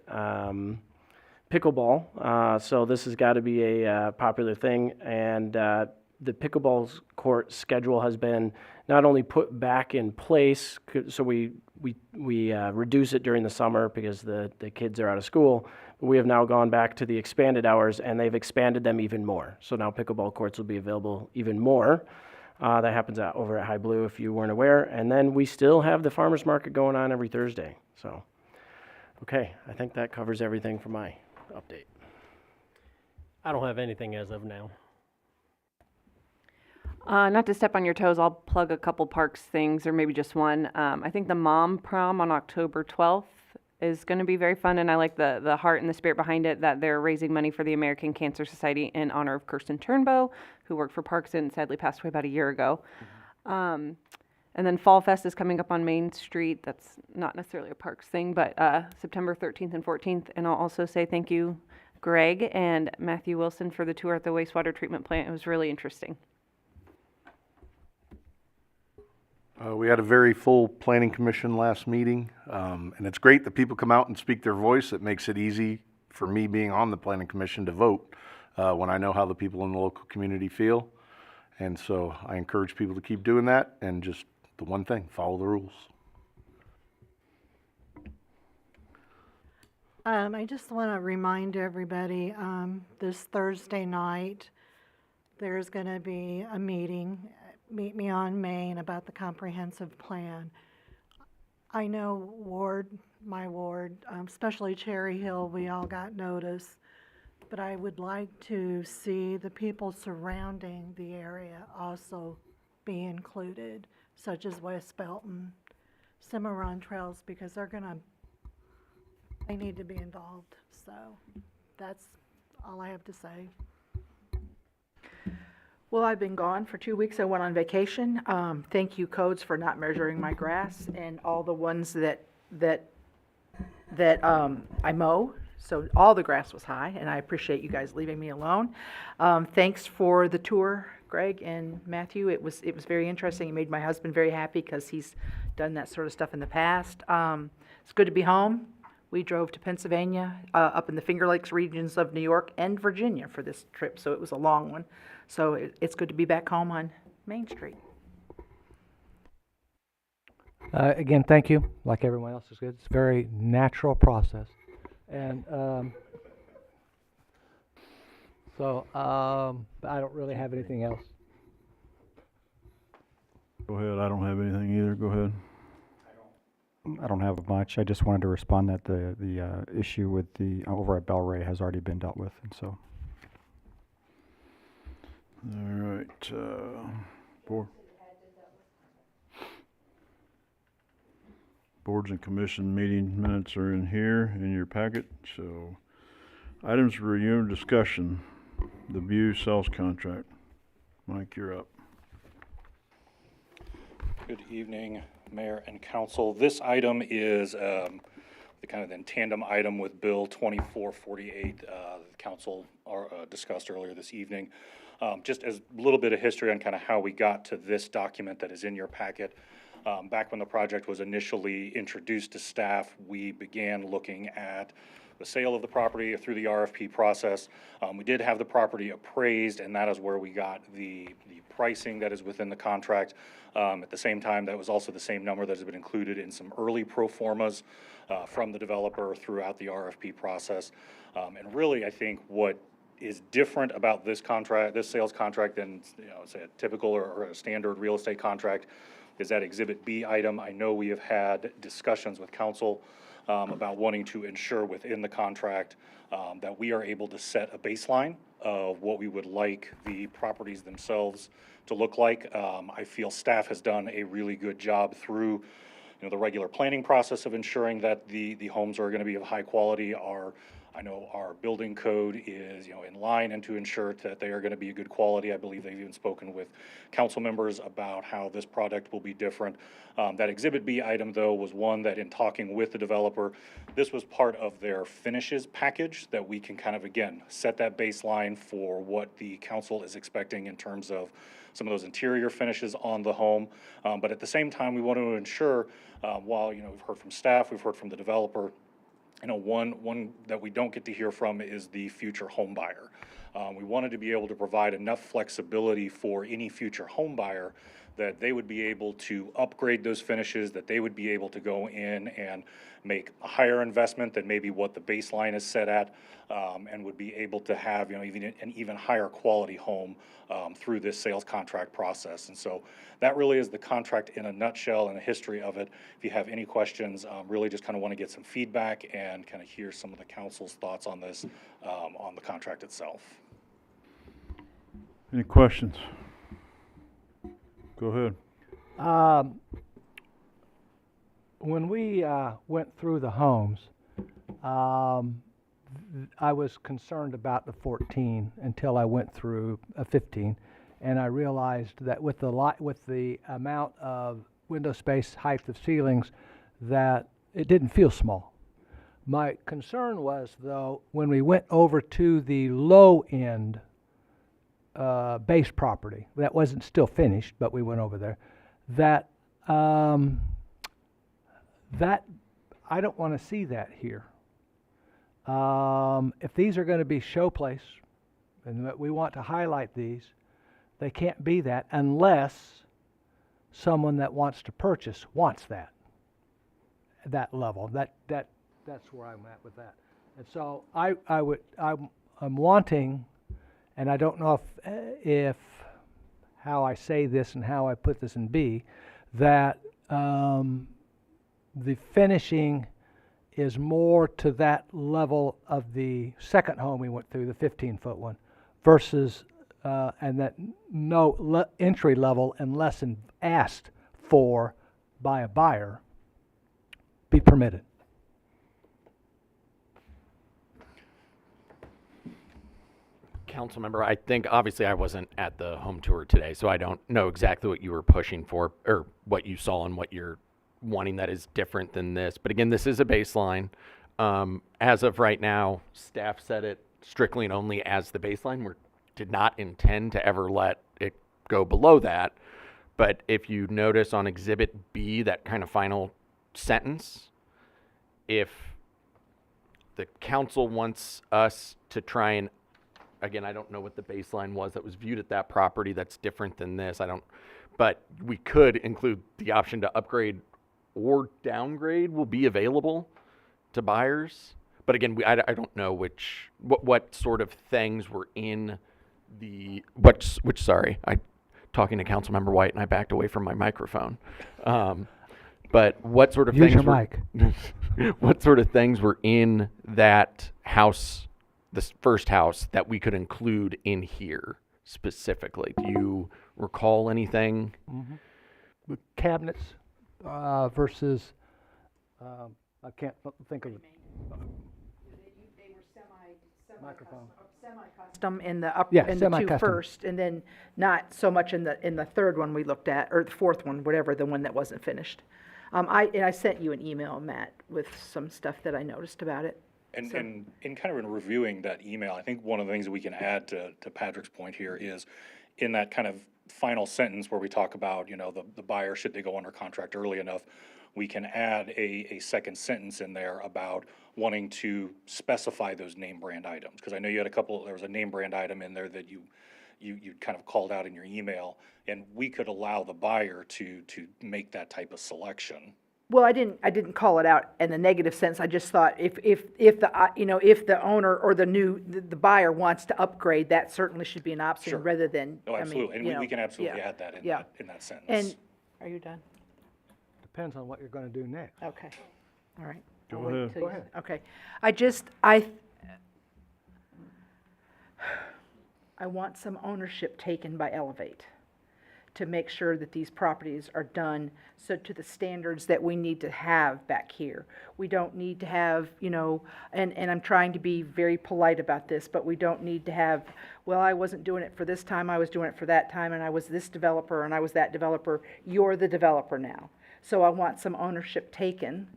pickleball, so this has got to be a popular thing, and the pickleball court schedule has been not only put back in place, so we reduce it during the summer because the kids are out of school, but we have now gone back to the expanded hours, and they've expanded them even more. So now pickleball courts will be available even more. That happens over at High Blue if you weren't aware. And then we still have the farmers market going on every Thursday. So, okay, I think that covers everything for my update. I don't have anything as of now. Not to step on your toes, I'll plug a couple parks things, or maybe just one. I think the Mom Prom on October 12th is going to be very fun, and I like the heart and the spirit behind it, that they're raising money for the American Cancer Society in honor of Kirsten Turnbow, who worked for Parks and sadly passed away about a year ago. And then Fall Fest is coming up on Main Street. That's not necessarily a parks thing, but September 13th and 14th. And I'll also say thank you, Greg and Matthew Wilson, for the tour at the wastewater treatment plant. It was really interesting. We had a very full planning commission last meeting, and it's great that people come out and speak their voice. It makes it easy for me being on the planning commission to vote when I know how the people in the local community feel. And so I encourage people to keep doing that, and just the one thing, follow the rules. I just want to remind everybody, this Thursday night, there's going to be a meeting, Meet Me on Main, about the comprehensive plan. I know my ward, especially Cherry Hill, we all got notice, but I would like to see the people surrounding the area also be included, such as West Belton, Cimarron Trails, because they need to be involved. So that's all I have to say. Well, I've been gone for 2 weeks. I went on vacation. Thank you, Codes, for not measuring my grass and all the ones that I mow. So all the grass was high, and I appreciate you guys leaving me alone. Thanks for the tour, Greg and Matthew. It was very interesting. It made my husband very happy because he's done that sort of stuff in the past. It's good to be home. We drove to Pennsylvania, up in the Finger Lakes regions of New York and Virginia for this trip, so it was a long one. So it's good to be back home on Main Street. Again, thank you. Like everyone else is good. It's a very natural process. And I don't really have anything else. Go ahead, I don't have anything either, go ahead. I don't have much. I just wanted to respond that the issue with the over at Bellray has already been dealt with, and so. All right, boards and commission meeting minutes are in here in your packet. So items for review and discussion, the View sales contract. Mike, you're up. Good evening, Mayor and Council. This item is the kind of in tandem item with Bill 2448, the Council discussed earlier this evening. Just as a little bit of history on kind of how we got to this document that is in your packet. Back when the project was initially introduced to staff, we began looking at the sale of the property through the RFP process. We did have the property appraised, and that is where we got the pricing that is within the contract. At the same time, that was also the same number that has been included in some early pro formas from the developer throughout the RFP process. And really, I think what is different about this contract, this sales contract than, say a typical or a standard real estate contract is that Exhibit B item. I know we have had discussions with council about wanting to ensure within the contract that we are able to set a baseline of what we would like the properties themselves to look like. I feel staff has done a really good job through the regular planning process of ensuring that the homes are going to be of high quality. I know our building code is, in line, and to ensure that they are going to be a good quality. I believe they've even spoken with council members about how this product will be different. That Exhibit B item, though, was one that in talking with the developer, this was part of their finishes package that we can kind of, again, set that baseline for what the council is expecting in terms of some of those interior finishes on the home. But at the same time, we want to ensure, while, we've heard from staff, we've heard from the developer, one that we don't get to hear from is the future home buyer. We wanted to be able to provide enough flexibility for any future home buyer that they would be able to upgrade those finishes, that they would be able to go in and make a higher investment than maybe what the baseline is set at, and would be able to have even an even higher quality home through this sales contract process. And so that really is the contract in a nutshell and the history of it. If you have any questions, really just kind of want to get some feedback and kind of hear some of the council's thoughts on this, on the contract itself. Any questions? Go ahead. When we went through the homes, I was concerned about the 14 until I went through a 15, and I realized that with the amount of window space, height of ceilings, that it didn't feel small. My concern was, though, when we went over to the low end base property that wasn't still finished, but we went over there, that that I don't want to see that here. If these are going to be showplace, and we want to highlight these, they can't be that unless someone that wants to purchase wants that level. That's where I'm at with that. And so I'm wanting, and I don't know if how I say this and how I put this in B, that the finishing is more to that level of the second home we went through, the 15-foot one, versus, and that no entry level unless asked for by a buyer be permitted. Council member, I think obviously I wasn't at the home tour today, so I don't know exactly what you were pushing for or what you saw and what you're wanting that is different than this. But again, this is a baseline. As of right now, staff set it strictly and only as the baseline. We did not intend to ever let it go below that. But if you notice on Exhibit B, that kind of final sentence, if the council wants us to try and, again, I don't know what the baseline was that was viewed at that property that's different than this. But we could include the option to upgrade or downgrade will be available to buyers. But again, I don't know what sort of things were in the, sorry, talking to Councilmember White and I backed away from my microphone. But what sort of Use things your mic. What sort of things were in that house, this first house, that we could include in here specifically? Do you recall anything? Mm-hmm. The cabinets versus, I can't think of it. They were Microphone. semi-custom in the Yeah, in the two semi-custom. first, and then not so much in the third one we looked at, or the fourth one, whatever, the one that wasn't finished. I sent you an email, Matt, with some stuff that I noticed about it. And in kind of in reviewing that email, I think one of the things that we can add to Patrick's point here is in that kind of final sentence where we talk about, the buyer, should they go under contract early enough, we can add a second sentence in there about wanting to specify those name brand items. Because I know you had there was a name brand item in there that you kind of called out in your email, and we could allow the buyer to make that type of selection. Well, I didn't call it out in a negative sense. I just thought if the owner or the buyer wants to upgrade, that certainly should be an option Sure. rather than, Oh, absolutely, and we can absolutely yeah, add that yeah. in that sentence. And, are you done? Depends on what you're going to do next. Okay, all right. Go I'll wait ahead. till Go you- ahead. Okay, I want some ownership taken by Elevate to make sure that these properties are done so to the standards that we need to have back here. We don't need to have, and I'm trying to be very polite about this, but we don't need to have, well, I wasn't doing it for this time, I was doing it for that time, and I was this developer, and I was that developer. You're the developer now. So I want some ownership taken,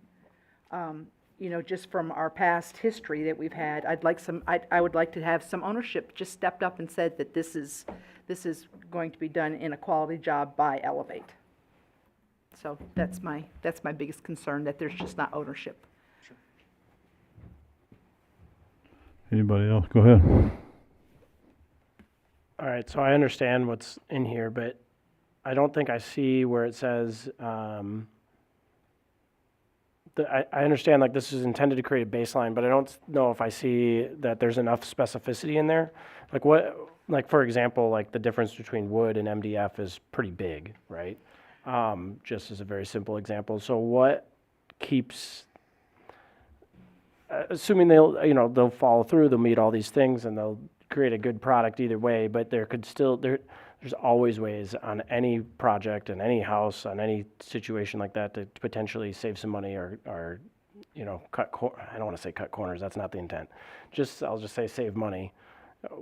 just from our past history that we've had. I would like to have some ownership just stepped up and said that this is going to be done in a quality job by Elevate. So that's my biggest concern, that there's just not ownership. Anybody else? Go ahead. All right, so I understand what's in here, but I don't think I see where it says, I understand like this is intended to create a baseline, but I don't know if I see that there's enough specificity in there. Like for example, like the difference between wood and MDF is pretty big, right? Just as a very simple example. So what keeps, assuming they'll follow through, they'll meet all these things and they'll create a good product either way, but there's always ways on any project, and any house, on any situation like that to potentially save some money or I don't want to say cut corners, that's not the intent. I'll just say save money.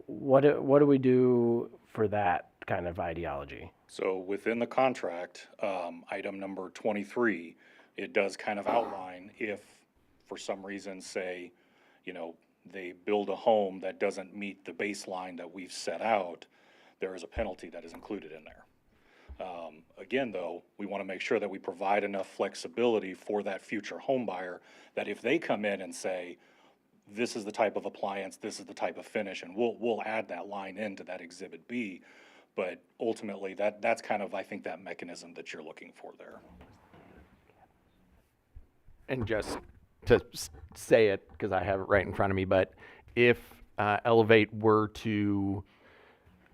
What do we do for that kind of ideology? So within the contract, item number 23, it does kind of outline if, for some reason, say, they build a home that doesn't meet the baseline that we've set out, there is a penalty that is included in there. Again, though, we want to make sure that we provide enough flexibility for that future home buyer that if they come in and say, this is the type of appliance, this is the type of finish, and we'll add that line into that Exhibit B. But ultimately, that's kind of, I think, that mechanism that you're looking for there. And just to say it, because I have it right in front of me, but if Elevate were to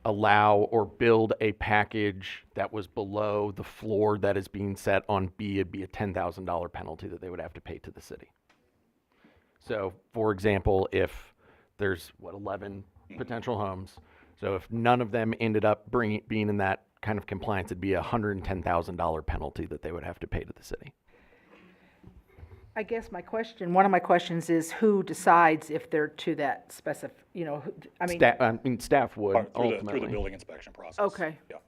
allow or build a package that was below the floor that is being set on B, it'd be a $10,000 penalty that they would have to pay to the city. So, for example, if there's, 11 potential homes, so if none of them ended up being in that kind of compliance, it'd be a $110,000 penalty that they would have to pay to the city. I guess one of my questions is who decides if they're to that specific, Staff would ultimately. Through the building inspection process. Okay. Yeah.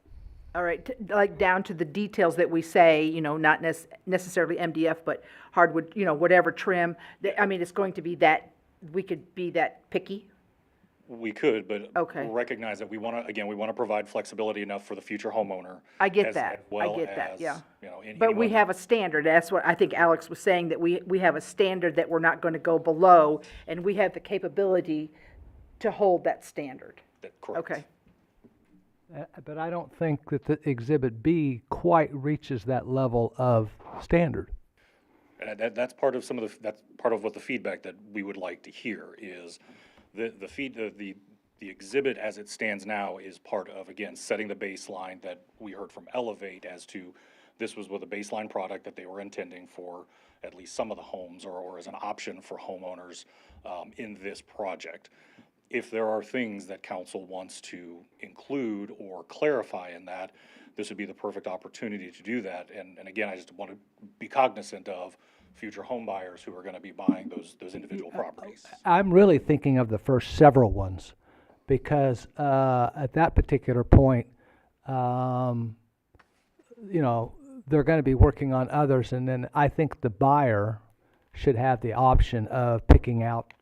All right, like down to the details that we say, not necessarily MDF, but hardwood, whatever trim. It's going to be that, we could be that picky. We could, but Okay. recognize that we want to provide flexibility enough for the future homeowner. I get as that. well I get that, as, yeah. anyone- But we have a standard. That's what I think Alex was saying, that we have a standard that we're not going to go below, and we have the capability to hold that standard. Correct. Okay. But I don't think that the Exhibit B quite reaches that level of standard. And that's part of that's part of what the feedback that we would like to hear is the exhibit as it stands now is part of, again, setting the baseline that we heard from Elevate as to this was with a baseline product that they were intending for at least some of the homes or as an option for homeowners in this project. If there are things that council wants to include or clarify in that, this would be the perfect opportunity to do that. And again, I just want to be cognizant of future home buyers who are going to be buying those individual properties. I'm really thinking of the first several ones, because at that particular point, they're going to be working on others, and then I think the buyer should have the option of picking out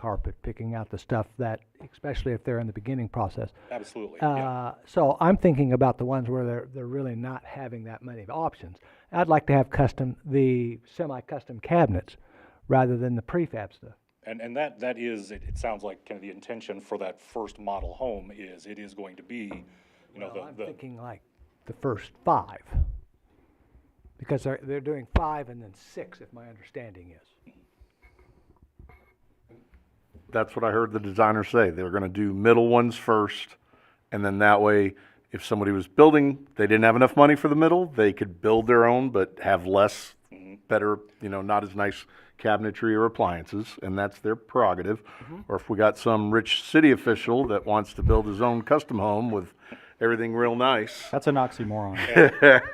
carpet, picking out the stuff that, especially if they're in the beginning process. Absolutely. So I'm thinking about the ones where they're really not having that many options. I'd like to have the semi-custom cabinets rather than the prefab stuff. And that is, it sounds like kind of the intention for that first model home is, it is going to be, I'm thinking like the first 5. Because they're doing 5 and then 6, if my understanding is. That's what I heard the designer say. They were gonna do middle ones first, and then that way, if somebody was building, they didn't have enough money for the middle, they could build their own, but have less, better, not as nice cabinetry or appliances, and that's their prerogative. Or if we got some rich city official that wants to build his own custom home with everything real nice. That's an oxymoron.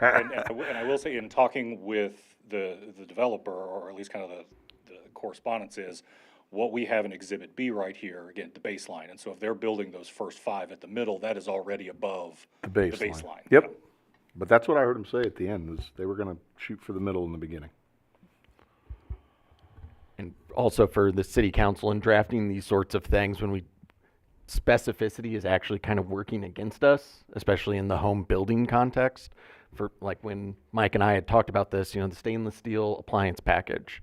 And I will say, in talking with the developer, or at least kind of the correspondence is, what we have in Exhibit B right here, again, the baseline. And so if they're building those first 5 at the middle, that is already above The baseline. Yep. But that's what I heard them say at the end, was they were gonna shoot for the middle in the beginning. And also for the city council in drafting these sorts of things, when specificity is actually kind of working against us, especially in the home building context. For like when Mike and I had talked about this, the stainless steel appliance package.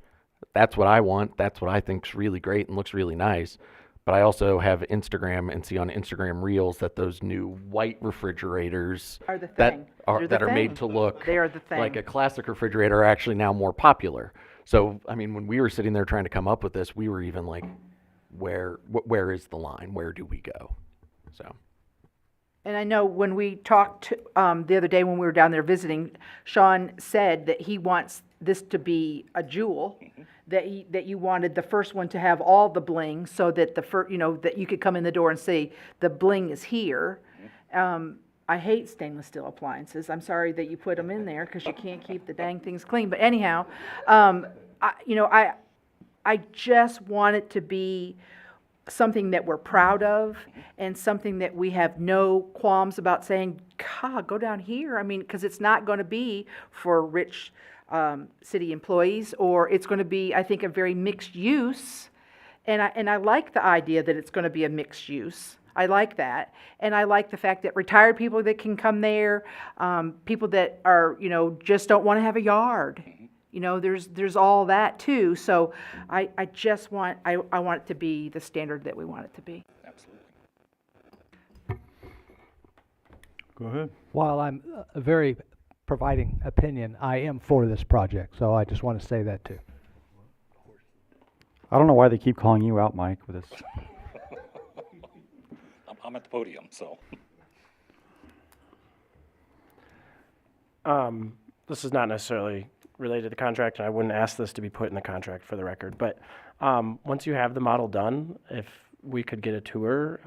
That's what I want. That's what I think's really great and looks really nice. But I also have Instagram and see on Instagram Reels that those new white refrigerators Are the that thing. are They're the that are made thing. to look They are the thing. like a classic refrigerator are actually now more popular. So I mean, when we were sitting there trying to come up with this, we were even like, where is the line? Where do we go? So. And I know when we talked the other day when we were down there visiting, Sean said that he wants this to be a jewel, that you wanted the first one to have all the bling, so that that you could come in the door and see the bling is here. I hate stainless steel appliances. I'm sorry that you put them in there because you can't keep the dang things clean. But anyhow, I just want it to be something that we're proud of and something that we have no qualms about saying, God, go down here. I mean, because it's not going to be for rich city employees, or it's going to be, I think, a very mixed use. And I like the idea that it's going to be a mixed use. I like that. And I like the fact that retired people that can come there, people that are, just don't want to have a yard. There's all that too. So I just want, I want it to be the standard that we want it to be. Absolutely. Go ahead. While I'm a very providing opinion, I am for this project, so I just want to say that too. I don't know why they keep calling you out, Mike, with this. I'm at the podium, so. This is not necessarily related to the contract, and I wouldn't ask this to be put in the contract for the record, but once you have the model done, if we could get a tour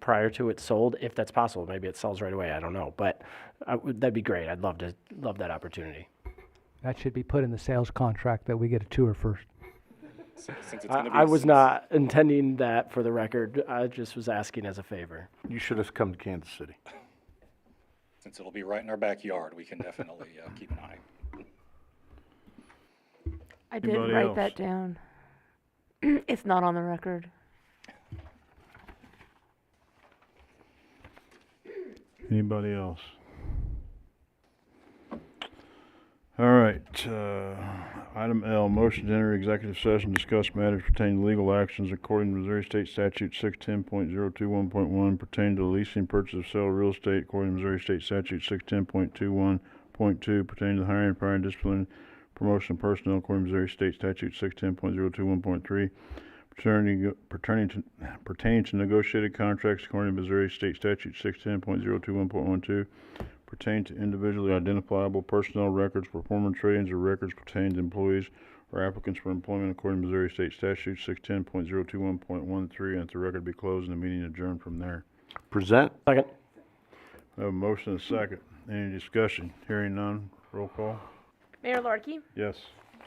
prior to it sold, if that's possible. Maybe it sells right away, I don't know, but that'd be great. I'd love that opportunity. That should be put in the sales contract that we get a tour first. Since it's gonna be I was not intending that for the record. I just was asking as a favor. You should have come to Kansas City. Since it'll be right in our backyard, we can definitely keep an eye. I did Anybody write else? that down. It's not on the record. Anybody else? All right, item L, motion to enter executive session, discuss matters pertaining to legal actions according to Missouri State Statute 610.021.1 pertaining to the leasing, purchase, of sale of real estate according to Missouri State Statute 610.21.2 pertaining to the hiring, firing, discipline, promotion of personnel according to Missouri State Statute 610.021.3 pertaining to negotiated contracts according to Missouri State Statute 610.021.12 pertain to individually identifiable personnel records, performance ratings, or records pertaining to employees or applicants for employment according to Missouri State Statute 610.021.13, and that the record be closed and the meeting adjourned from there. Present. Second. I have a motion and a second. Any discussion? Hearing none. Roll call. Mayor Larkey, Yes.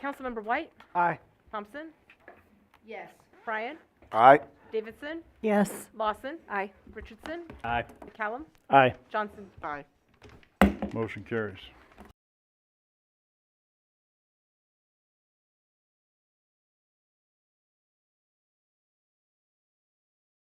Councilmember White, Aye. Thompson, Yes. Bryan, Aye. Davidson, Yes. Lawson. Aye. Richardson, Aye. McCallum, Aye. Johnson. Aye. Motion carries.